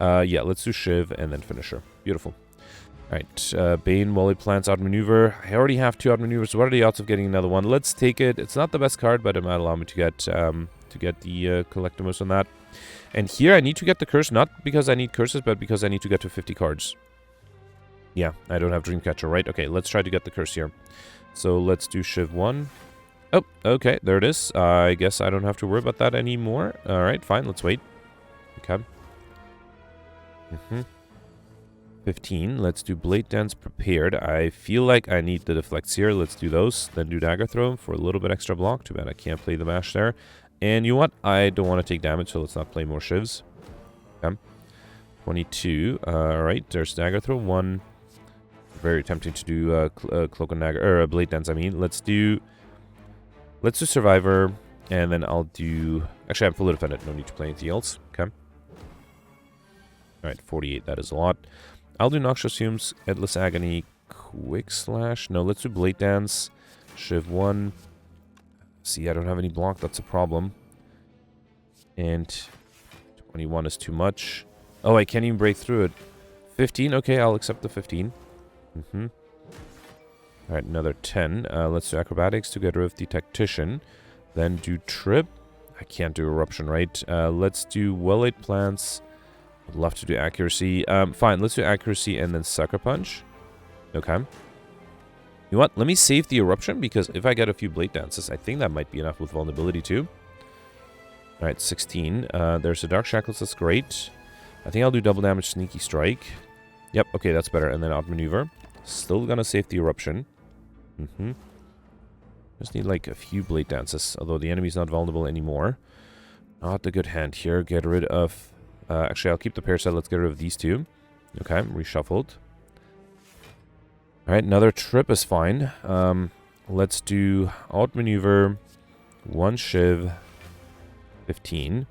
Yeah, let's do Shiv and then finisher. Beautiful. Alright, Bane, Wally Plants, Outmaneuver. I already have 2 Outmaneuvers. What are the odds of getting another one? Let's take it. It's not the best card, but it might allow me to get the Collectimus on that. And here I need to get the curse, not because I need curses, but because I need to get to 50 cards. Yeah, I don't have Dreamcatcher, right? Okay, let's try to get the curse here. So let's do Shiv 1. Oh, okay, there it is. I guess I don't have to worry about that anymore. Alright, fine, let's wait. Okay. 15. Let's do Blade Dance prepared. I feel like I need the deflects here. Let's do those. Then do Dagger Throw for a little bit extra block. Too bad I can't play the mash there. And you know what? I don't want to take damage, so let's not play more Shivs. Okay. 22. Alright, there's Dagger Throw 1. Very tempting to do Cloak and Dagger, or Blade Dance, I mean. Let's do Survivor, and then I'll do... Actually, I'm fully defended. No need to play anything else. Okay. Alright, 48. That is a lot. I'll do Noxious Fumes, Endless Agony, Quick Slash. No, let's do Blade Dance. Shiv 1. See, I don't have any block. That's a problem. And 21 is too much. Oh, I can't even break through it. 15. Okay, I'll accept the 15. Alright, another 10. Let's do Acrobatics to get rid of the Tactician. Then do Trip. I can't do Eruption, right? Let's do Well-Laid Plants. I'd love to do Accuracy. Fine, let's do Accuracy and then Sucker Punch. Okay. You know what? Let me save the Eruption, because if I get a few Blade Dances, I think that might be enough with Vulnerability too. Alright, 16. There's a Dark Shackles, that's great. I think I'll do double damage Sneaky Strike. Yep, okay, that's better. And then Outmaneuver. Still gonna save the Eruption. Just need like a few Blade Dances, although the enemy's not vulnerable anymore. Not a good hand here. Get rid of... actually, I'll keep the Parasite. Let's get rid of these two. Okay, reshuffled. Alright, another trip is fine. Let's do outmaneuver, 1 Shiv, 15.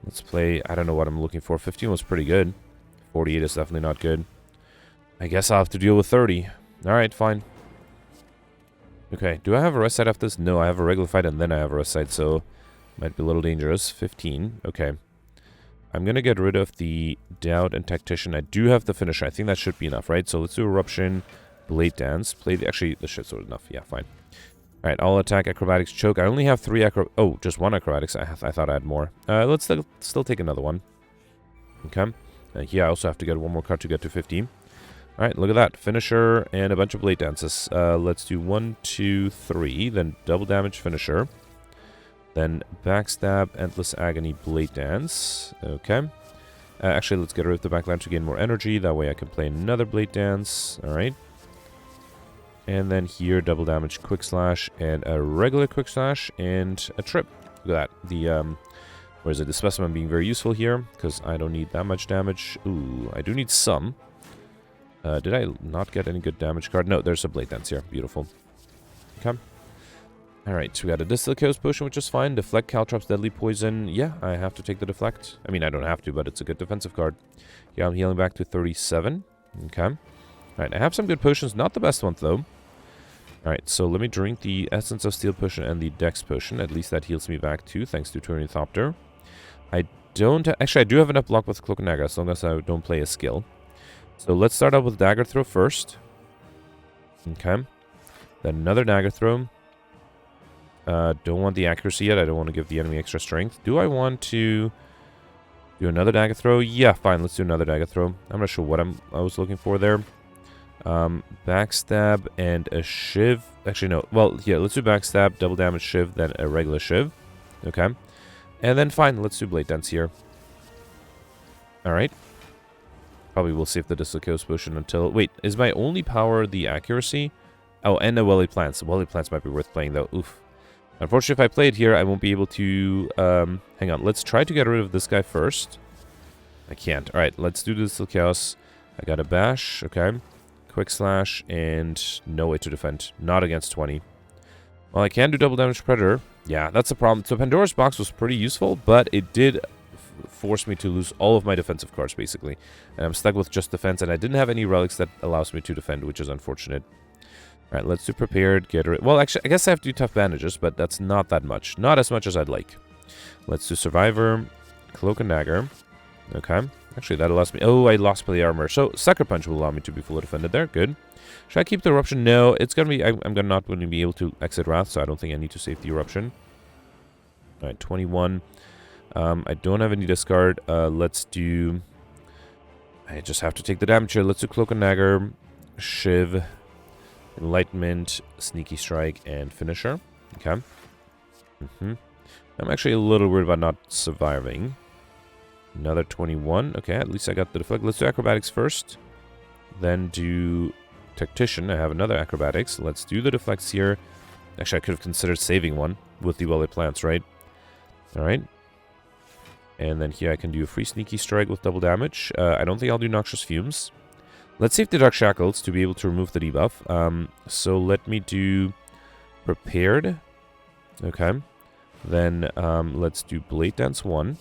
Let's play... I don't know what I'm looking for. 15 was pretty good. 48 is definitely not good. I guess I'll have to deal with 30. Alright, fine. Okay, do I have a rest side after this? No, I have a regular fight and then I have a rest side, so might be a little dangerous. 15, okay. I'm gonna get rid of the Doubt and Tactician. I do have the finisher. I think that should be enough, right? So let's do Eruption, Blade Dance. Play the... Actually, this should sort of enough. Yeah, fine. Alright, I'll attack Acrobatics, Choke. I only have 3 Oh, just 1 Acrobatics. I thought I had more. Let's still take another one. Okay. Here I also have to get 1 more card to get to 15. Alright, look at that. Finisher and a bunch of Blade Dances. Let's do 1, 2, 3. Then double damage Finisher. Then Backstab, Endless Agony, Blade Dance. Okay. Actually, let's get rid of the backline to gain more energy. That way I can play another Blade Dance. Alright. And then here, double damage Quick Slash and a regular Quick Slash and a trip. Look at that. The, where is it? The Specimen being very useful here because I don't need that much damage. Ooh, I do need some. Did I not get any good damage card? No, there's a Blade Dance here. Beautiful. Okay. Alright, so we got a Distilled Chaos Potion, which is fine. Deflect Caltrops, Deadly Poison. Yeah, I have to take the Deflect. I mean, I don't have to, but it's a good defensive card. Yeah, I'm healing back to 37. Okay. Alright, I have some good potions. Not the best ones, though. Alright, so let me drink the Essence of Steel Potion and the Dex Potion. At least that heals me back, too, thanks to Ornithopter. I don't... Actually, I do have enough block with Cloak and Dagger, as long as I don't play a skill. So let's start out with Dagger Throw first. Okay. Then another Dagger Throw. Don't want the accuracy yet. I don't want to give the enemy extra strength. Do I want to do another Dagger Throw? Yeah, fine. Let's do another Dagger Throw. I'm not sure what I was looking for there. Backstab and a Shiv. Actually, no. Well, yeah, let's do Backstab, double damage Shiv, then a regular Shiv. Okay. And then, fine. Let's do Blade Dance here. Alright. Probably will save the Distilled Chaos Potion until... Wait, is my only power the accuracy? Oh, and the Welly Plants. The Welly Plants might be worth playing, though. Oof. Unfortunately, if I play it here, I won't be able to... hang on. Let's try to get rid of this guy first. I can't. Alright, let's do the Distilled Chaos. I got a Bash. Okay. Quick Slash, and no way to defend. Not against 20. Well, I can do double damage Predator. Yeah, that's the problem. So Pandora's Box was pretty useful, but it did force me to lose all of my defensive cards, basically. And I'm stuck with just defense, and I didn't have any relics that allows me to defend, which is unfortunate. Alright, let's do Prepared, get rid... Well, actually, I guess I have to do Tough Bandages, but that's not that much. Not as much as I'd like. Let's do Survivor, Cloak and Dagger. Okay. Actually, that allows me... Oh, I lost Play Armor. So, Sucker Punch will allow me to be fully defended there. Good. Should I keep the Eruption? No, it's going to be... I'm not going to be able to exit Wrath, so I don't think I need to save the Eruption. Alright, 21. I don't have any discard. Let's do... I just have to take the damage here. Let's do Cloak and Dagger, Shiv, Enlightenment, Sneaky Strike, and Finisher. Okay. I'm actually a little worried about not surviving. Another 21. Okay, at least I got the deflect. Let's do Acrobatics first. Then do Tactician. I have another Acrobatics. Let's do the deflects here. Actually, I could have considered saving one with the Welly Plants, right? Alright. And then here I can do a free Sneaky Strike with double damage. I don't think I'll do Noxious Fumes. Let's save the Dark Shackles to be able to remove the debuff. So let me do Prepared. Okay. Then let's do Blade Dance 1.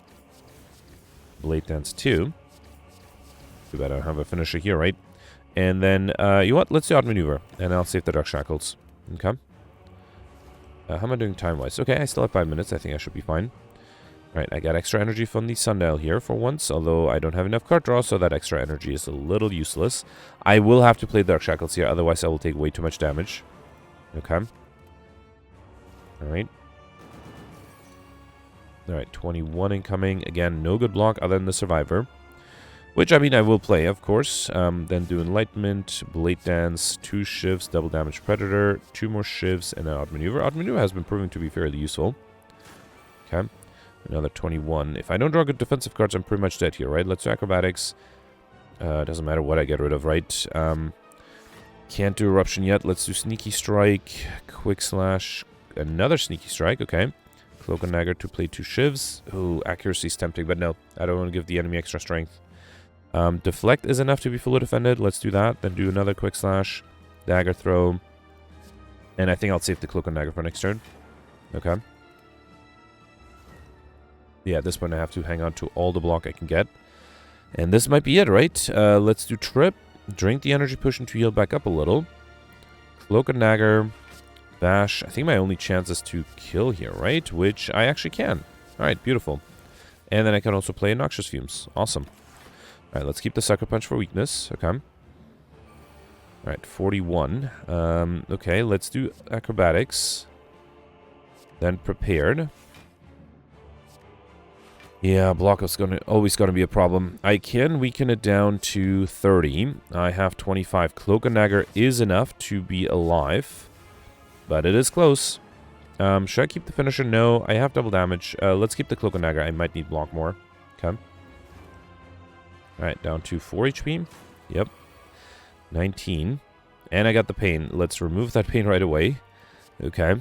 Blade Dance 2. Too bad I don't have a finisher here, right? And then, you know what? Let's do Outmaneuver, and I'll save the Dark Shackles. Okay. How am I doing time-wise? Okay, I still have 5 minutes. I think I should be fine. Alright, I got extra energy from the Sundial here for once, although I don't have enough card draw, so that extra energy is a little useless. I will have to play Dark Shackles here, otherwise I will take way too much damage. Okay. Alright. Alright, 21 incoming. Again, no good block other than the Survivor. Which, I mean, I will play, of course. Then do Enlightenment, Blade Dance, 2 Shivs, Double Damage Predator, 2 more Shivs, and then Outmaneuver. Outmaneuver has been proving to be fairly useful. Okay. Another 21. If I don't draw good defensive cards, I'm pretty much dead here, right? Let's do Acrobatics. Doesn't matter what I get rid of, right? Can't do Eruption yet. Let's do Sneaky Strike, Quick Slash, another Sneaky Strike. Okay. Cloak and Dagger to play 2 shivs. Ooh, accuracy is tempting, but no. I don't want to give the enemy extra strength. Deflect is enough to be fully defended. Let's do that. Then do another Quick Slash. Dagger Throw. And I think I'll save the Cloak and Dagger for next turn. Okay. Yeah, at this point I have to hang on to all the block I can get. And this might be it, right? Let's do Trip. Drink the Energy Potion to heal back up a little. Cloak and Dagger. Bash. I think my only chance is to kill here, right? Which I actually can. Alright, beautiful. And then I can also play Noxious Fumes. Awesome. Alright, let's keep the Sucker Punch for weakness. Okay. Alright, 41. Okay, let's do Acrobatics. Then Prepared. Yeah, block is always going to be a problem. I can weaken it down to 30. I have 25. Cloak and Dagger is enough to be alive. But it is close. Should I keep the finisher? No, I have double damage. Let's keep the Cloak and Dagger. I might need block more. Okay. Alright, down to 4 HP. Yep. 19. And I got the pain. Let's remove that pain right away. Okay.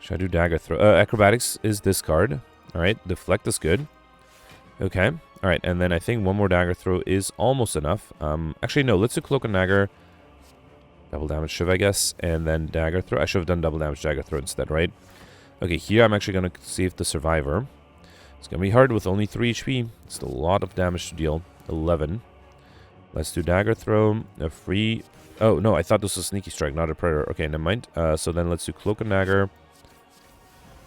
Should I do Dagger Throw? Acrobatics is this card. Alright, Deflect is good. Okay. Alright, and then I think one more Dagger Throw is almost enough. Actually, no, let's do Cloak and Dagger. Double damage Shiv, I guess. And then Dagger Throw. I should have done double damage Dagger Throw instead, right? Okay, here I'm actually going to save the Survivor. It's going to be hard with only 3 HP. It's a lot of damage to deal. 11. Let's do Dagger Throw. A free... Oh, no, I thought this was Sneaky Strike, not a Predator. Okay, never mind. So then let's do Cloak and Dagger.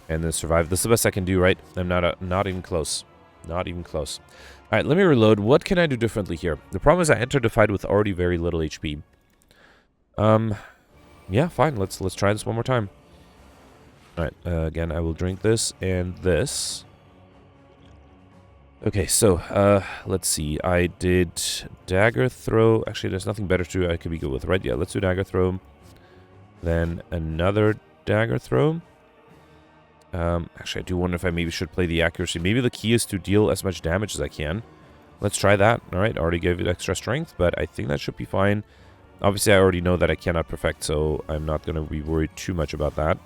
And then Survive. This is the best I can do, right? I'm not even close. Not even close. Alright, let me reload. What can I do differently here? The problem is I entered the fight with already very little HP. Yeah, fine. Let's try this one more time. Alright, again, I will drink this and this. Okay, so, let's see. I did Dagger Throw. Actually, there's nothing better to I could be good with, right? Yeah, let's do Dagger Throw. Then another Dagger Throw. Actually, I do wonder if I maybe should play the accuracy. Maybe the key is to deal as much damage as I can. Let's try that. Alright, already gave it extra strength, but I think that should be fine. Obviously, I already know that I cannot perfect, so I'm not going to be worried too much about that.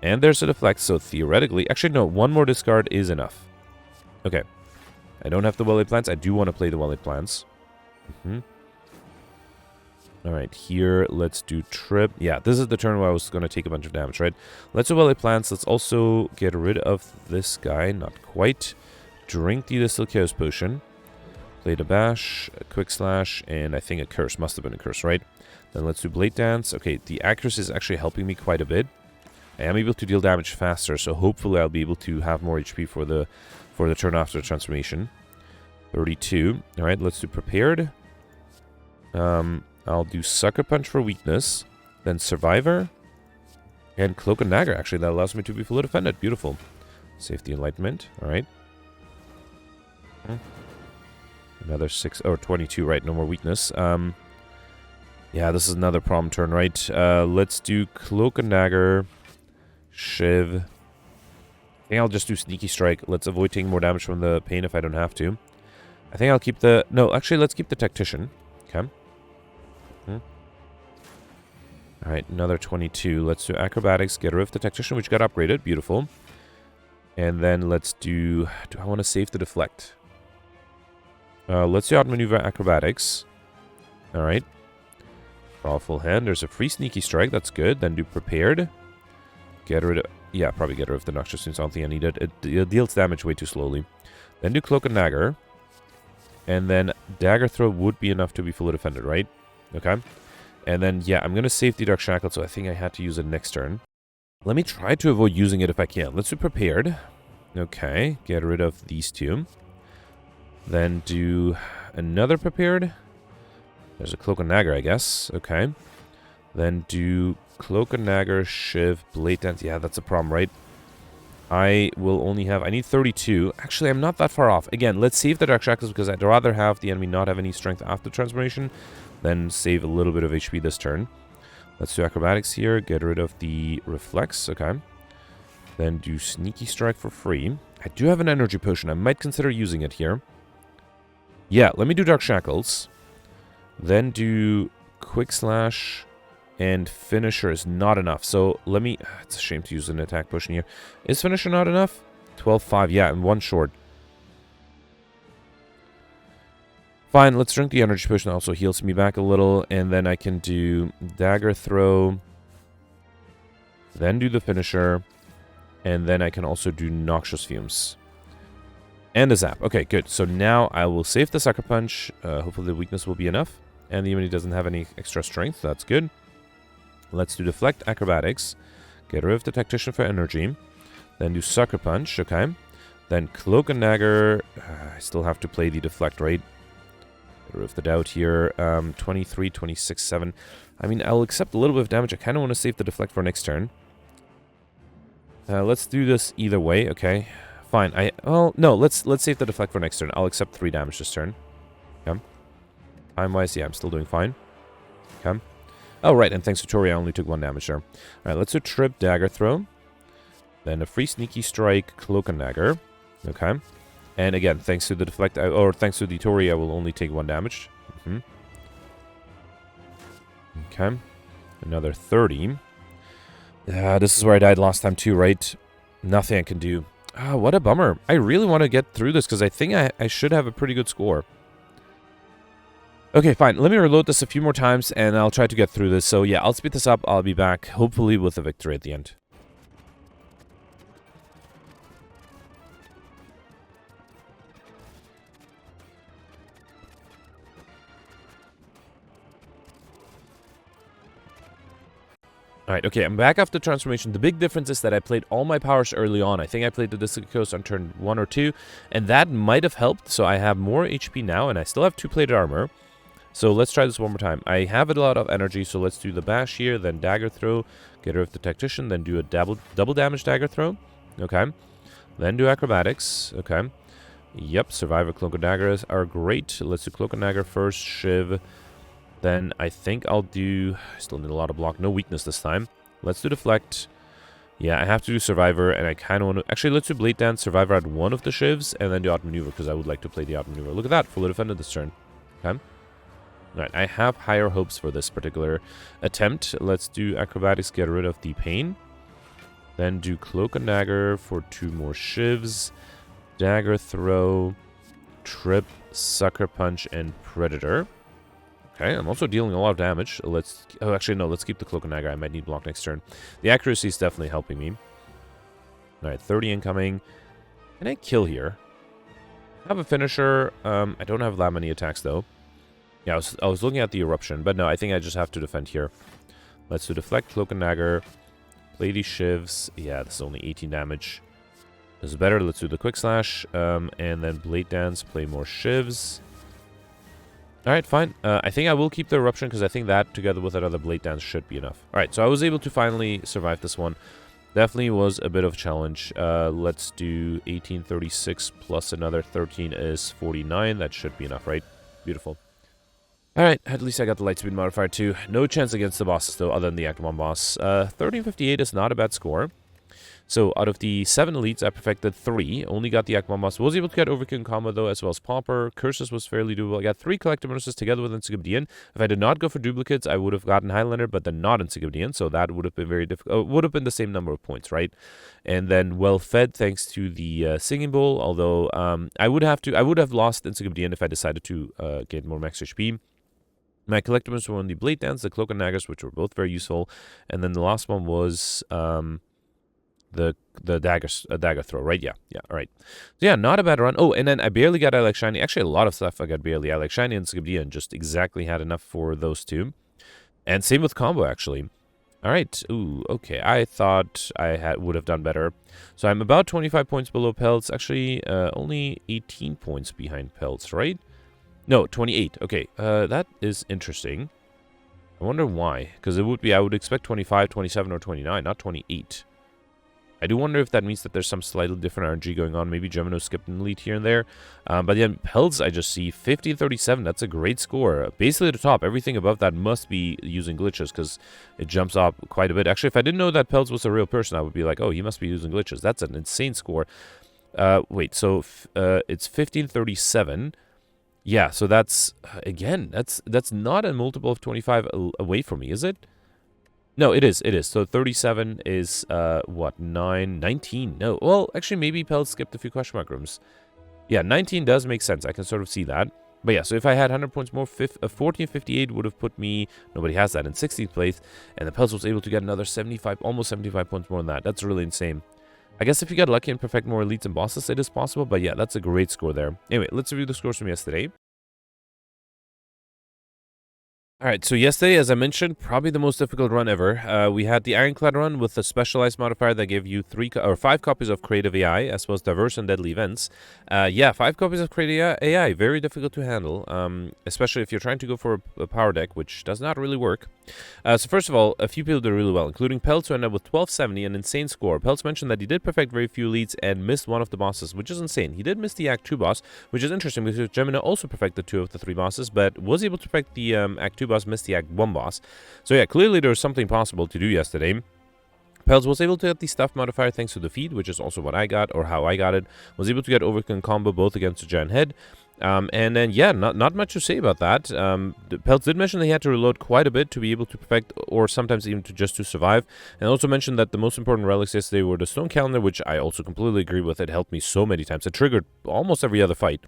And there's a Deflect, so theoretically... Actually, no, one more discard is enough. Okay. I don't have the Well-Laid Plans. I do want to play the Well-Laid Plans. Alright, here, let's do Trip. Yeah, this is the turn where I was going to take a bunch of damage, right? Let's do Well-Laid Plans. Let's also get rid of this guy. Not quite. Drink the Distilled Chaos Potion. Play the Bash, a Quick Slash, and I think a Curse. Must have been a Curse, right? Then let's do Blade Dance. Okay, the accuracy is actually helping me quite a bit. I am able to deal damage faster, so hopefully I'll be able to have more HP for the turn after the transformation. 32. Alright, let's do Prepared. I'll do Sucker Punch for weakness. Then Survivor. And Cloak and Dagger, actually. That allows me to be fully defended. Beautiful. Save the Enlightenment. Alright. Another 6 or 22, right? No more weakness. Yeah, this is another problem turn, right? Let's do Cloak and Dagger. Shiv. I think I'll just do Sneaky Strike. Let's avoid taking more damage from the pain if I don't have to. I think I'll keep the... No, actually, let's keep the Tactician. Okay. Alright, another 22. Let's do Acrobatics. Get rid of the Tactician, which got upgraded. Beautiful. And then let's do... Do I want to save the Deflect? Let's do Outmaneuver Acrobatics. Alright. Draw a full hand. There's a free Sneaky Strike. That's good. Then do Prepared. Get rid of... Yeah, probably get rid of the Noxious since I don't think I need it. It deals damage way too slowly. Then do Cloak and Dagger. And then Dagger Throw would be enough to be fully defended, right? Okay. And then, yeah, I'm going to save the Dark Shackle, so I think I had to use it next turn. Let me try to avoid using it if I can. Let's do Prepared. Okay, get rid of these two. Then do another Prepared. There's a Cloak and Dagger, I guess. Okay. Then do Cloak and Dagger, Shiv, Blade Dance. Yeah, that's a problem, right? I will only have... I need 32. Actually, I'm not that far off. Again, let's save the Dark Shackles because I'd rather have the enemy not have any strength after transformation than save a little bit of HP this turn. Let's do Acrobatics here. Get rid of the Reflex. Okay. Then do Sneaky Strike for free. I do have an Energy Potion. I might consider using it here. Yeah, let me do Dark Shackles. Then do Quick Slash. And finisher is not enough. So let me... It's a shame to use an attack potion here. Is finisher not enough? 12-5. Yeah, and 1 short. Fine, let's drink the energy potion. Also heals me back a little. And then I can do dagger throw. Then do the finisher. And then I can also do noxious fumes. And a zap. Okay, good. So now I will save the sucker punch. Hopefully the weakness will be enough. And the enemy doesn't have any extra strength. That's good. Let's do deflect acrobatics. Get rid of the tactician for energy. Then do sucker punch. Okay. Then cloak and dagger. I still have to play the deflect, right? Get rid of the doubt here. 23, 26, 7. I mean, I'll accept a little bit of damage. I kind of want to save the deflect for next turn. Let's do this either way. Okay. Fine. Well, no. Let's save the deflect for next turn. I'll accept 3 damage this turn. Okay. Time-wise, yeah, I'm still doing fine. Okay. Oh, right, and thanks to Tori, I only took 1 damage there. Alright, let's do trip, dagger throw. Then a free sneaky strike, cloak and dagger. Okay. And again, thanks to the deflect, or thanks to the Tori, I will only take 1 damage. Okay. Another 30. This is where I died last time too, right? Nothing I can do. Ah, what a bummer. I really want to get through this, because I think I should have a pretty good score. Okay, fine. Let me reload this a few more times, and I'll try to get through this. So, yeah, I'll speed this up. I'll be back, hopefully, with a victory at the end. Alright, okay, I'm back after transformation. The big difference is that I played all my powers early on. I think I played the Disc Coast on turn 1 or 2, and that might have helped. So I have more HP now, and I still have 2-plated armor. So let's try this one more time. I have a lot of energy, so let's do the bash here, then dagger throw, get rid of the tactician, then do a double damage dagger throw. Okay. Then do acrobatics. Okay. Yep, survivor, cloak and daggers are great. Let's do cloak and dagger first, shiv. Then I think I'll do... Still need a lot of block. No weakness this time. Let's do deflect. Yeah, I have to do survivor, and I kind of want to... Actually, let's do blade dance, survivor at 1 of the shivs, and then do outmaneuver, because I would like to play the outmaneuver. Look at that, fully defended this turn. Okay. Alright, I have higher hopes for this particular attempt. Let's do acrobatics, get rid of the pain. Then do cloak and dagger for 2 more shivs. Dagger throw, trip, sucker punch, and predator. Okay, I'm also dealing a lot of damage. Let's... Oh, actually, no, let's keep the cloak and dagger. I might need block next turn. The accuracy is definitely helping me. Alright, 30 incoming. Can I kill here? I have a finisher. I don't have that many attacks, though. Yeah, I was looking at the Eruption, but no, I think I just have to defend here. Let's do deflect, cloak and dagger. Play these shivs. Yeah, this is only 18 damage. This is better. Let's do the quick slash. And then blade dance, play more shivs. Alright, fine. I think I will keep the Eruption, because I think that, together with another blade dance, should be enough. Alright, so I was able to finally survive this one. Definitely was a bit of a challenge. Let's do 1836 plus another 13 is 49. That should be enough, right? Beautiful. Alright, at least I got the lightspeed modifier too. No chance against the bosses though, other than the Act 1 boss. 1358 is not a bad score. So out of the 7 elites, I perfected 3. Only got the Act 1 boss. Was able to get Overkill in combo though, as well as Pauper. Curses was fairly doable. I got 3 Collective Bonuses together with Encyclopedian. If I did not go for duplicates, I would have gotten Highlander, but then not Encyclopedian. So that would have been very difficult. Would have been the same number of points, right? And then well fed thanks to the Singing Bowl. Although I would have lost Encyclopedian if I decided to get more max HP. My collectibles were on the Blade Dance, the Cloak and Daggers, which were both very useful. And then the last one was the dagger throw, right? Yeah, all right. So yeah, not a bad run. Oh, and then I barely got I Like Shiny. Actually, a lot of stuff I got barely. I Like Shiny and Skibidi, and just exactly had enough for those 2. And same with combo, actually. All right. Ooh, okay. I thought I would have done better. So I'm about 25 points below Pelts. Actually, only 18 points behind Pelts, right? No, 28. Okay, that is interesting. I wonder why. Because it would be, I would expect 25, 27, or 29, not 28. I do wonder if that means that there's some slightly different RNG going on. Maybe Gemino skipped an elite here and there. But yeah, Pelts, I just see 50 and 37. That's a great score. Basically at the top, everything above that must be using glitches because it jumps up quite a bit. Actually, if I didn't know that Pelts was a real person, I would be like, oh, he must be using glitches. That's an insane score. Wait, so it's 1537. Yeah, so that's, again, that's not a multiple of 25 away from me, is it? No, it is. It is. So 37 is, what, 9? 19? No. Well, actually, maybe Pelt skipped a few question mark rooms. Yeah, 19 does make sense. I can sort of see that. But yeah, so if I had 100 points more, 1458 would have put me, nobody has that, in 16th place. And the Pels was able to get another 75, almost 75 points more than that. That's really insane. I guess if you get lucky and perfect more elites and bosses, it is possible. But yeah, that's a great score there. Anyway, let's review the scores from yesterday. Alright, so yesterday, as I mentioned, probably the most difficult run ever. We had the Ironclad run with a specialized modifier that gave you 5 copies of Creative AI, as well as Diverse and Deadly Events. Yeah, 5 copies of Creative AI, very difficult to handle, especially if you're trying to go for a power deck, which does not really work. So first of all, a few people did really well, including Peltz, who ended up with 1270, an insane score. Peltz mentioned that he did perfect very few leads and missed one of the bosses, which is insane. He did miss the Act 2 boss, which is interesting because Gemini also perfected 2 of the 3 bosses, but was able to perfect the Act 2 boss, missed the Act 1 boss. So yeah, clearly there was something possible to do yesterday. Pels was able to get the stuff modifier thanks to the feed, which is also what I got, or how I got it. Was able to get Overkill combo both against the Giant Head. And then, yeah, not much to say about that. Peltz did mention that he had to reload quite a bit to be able to perfect, or sometimes even just to survive. And also mentioned that the most important relics yesterday were the Stone Calendar, which I also completely agree with. It helped me so many times. It triggered almost every other fight.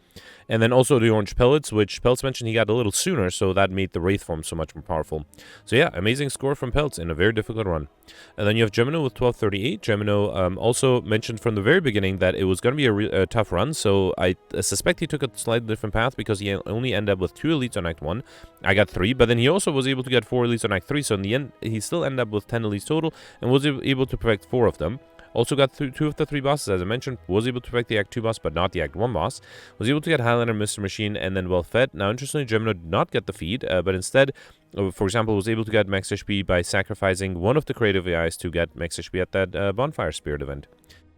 And then also the Orange Pellets, which Peltz mentioned he got a little sooner, so that made the Wraith form so much more powerful. So yeah, amazing score from Peltz in a very difficult run. And then you have Gemino with 1238. Gemino also mentioned from the very beginning that it was going to be a tough run, so I suspect he took a slightly different path because he only ended up with 2 elites on Act 1. I got 3, but then he also was able to get 4 elites on Act 3, so in the end, he still ended up with 10 elites total and was able to perfect 4 of them. Also got 2 of the 3 bosses, as I mentioned. Was able to perfect the Act 2 boss, but not the Act 1 boss. Was able to get Highlander, Mr. Machine, and then Well Fed. Now, interestingly, Gemino did not get the feed, but instead, for example, was able to get Max HP by sacrificing one of the Creative AIs to get Max HP at that Bonfire Spirit event.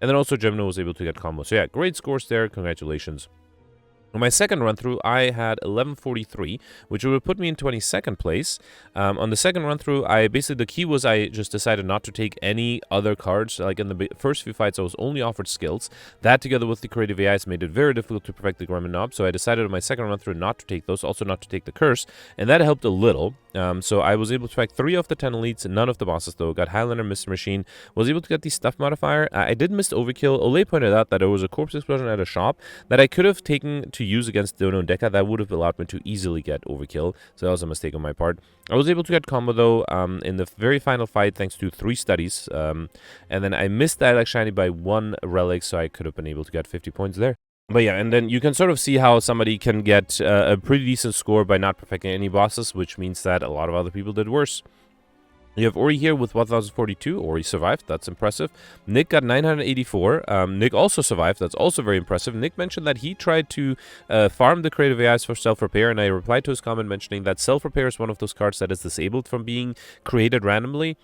And then also Gemino was able to get combo. So yeah, great scores there. Congratulations. On my second run through, I had 1143, which would put me in 22nd place. On the second run through, the key was I just decided not to take any other cards. Like in the first few fights, I was only offered skills. That together with the Creative AIs made it very difficult to perfect the Gremlin Knob. So I decided on my second run through not to take those, also not to take the Curse, and that helped a little. So I was able to perfect 3 of the 10 elites, none of the bosses though. Got Highlander, Mr. Machine, was able to get the Stuff modifier. I did miss Overkill. Ole pointed out that there was a corpse explosion at a shop that I could have taken to use against Dono and Deca. That would have allowed me to easily get Overkill, so that was a mistake on my part. I was able to get combo though in the very final fight thanks to 3 studies, and then I missed Dialect Shiny by 1 relic, so I could have been able to get 50 points there. But yeah, and then you can sort of see how somebody can get a pretty decent score by not perfecting any bosses, which means that a lot of other people did worse. You have Ori here with 1042. Ori survived. That's impressive. Nick got 984. Nick also survived. That's also very impressive. Nick mentioned that he tried to farm the Creative AIs for self-repair, and I replied to his comment mentioning that self-repair is one of those cards that is disabled from being created randomly.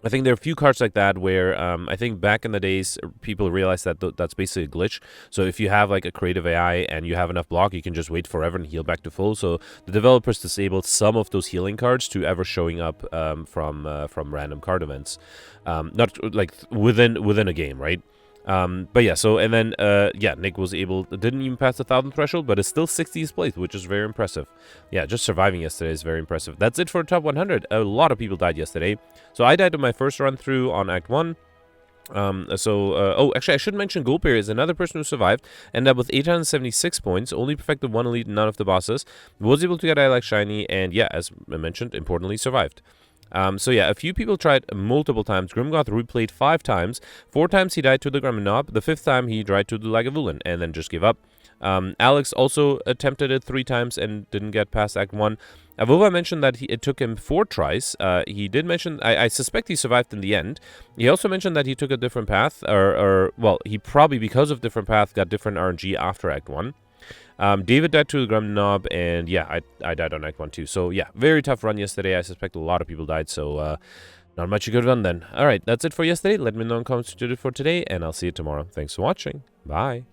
I think there are a few cards like that where I think back in the days, people realized that that's basically a glitch. So if you have like a Creative AI and you have enough block, you can just wait forever and heal back to full. So the developers disabled some of those healing cards to ever showing up from random card events, not like within a game, right? But yeah, so, and then, yeah, Nick was didn't even pass the 1,000 threshold, but is still 60th place, which is very impressive. Yeah, just surviving yesterday is very impressive. That's it for top 100. A lot of people died yesterday. So I died on my first run through on Act 1. Oh, actually, I should mention Goldberry is another person who survived, ended up with 876 points, only perfected 1 elite and none of the bosses, was able to get I Like Shiny, and yeah, as I mentioned, importantly, survived. So yeah, a few people tried multiple times. Grimgoth replayed 5 times. 4 times he died to the Gremlin Knob. The 5th time he tried to the Lagavulin and then just gave up. Alex also attempted it 3 times and didn't get past Act 1. Avova mentioned that it took him 4 tries. He did mention, I suspect he survived in the end. He also mentioned that he took a different path, well, he probably, because of different path, got different RNG after Act 1. David died to the Gremlin Knob, and yeah, I died on Act 1 too. So yeah, very tough run yesterday. I suspect a lot of people died, so not much you could have done then. Alright, that's it for yesterday. Let me know in the comments what you did for today, and I'll see you tomorrow. Thanks for watching. Bye.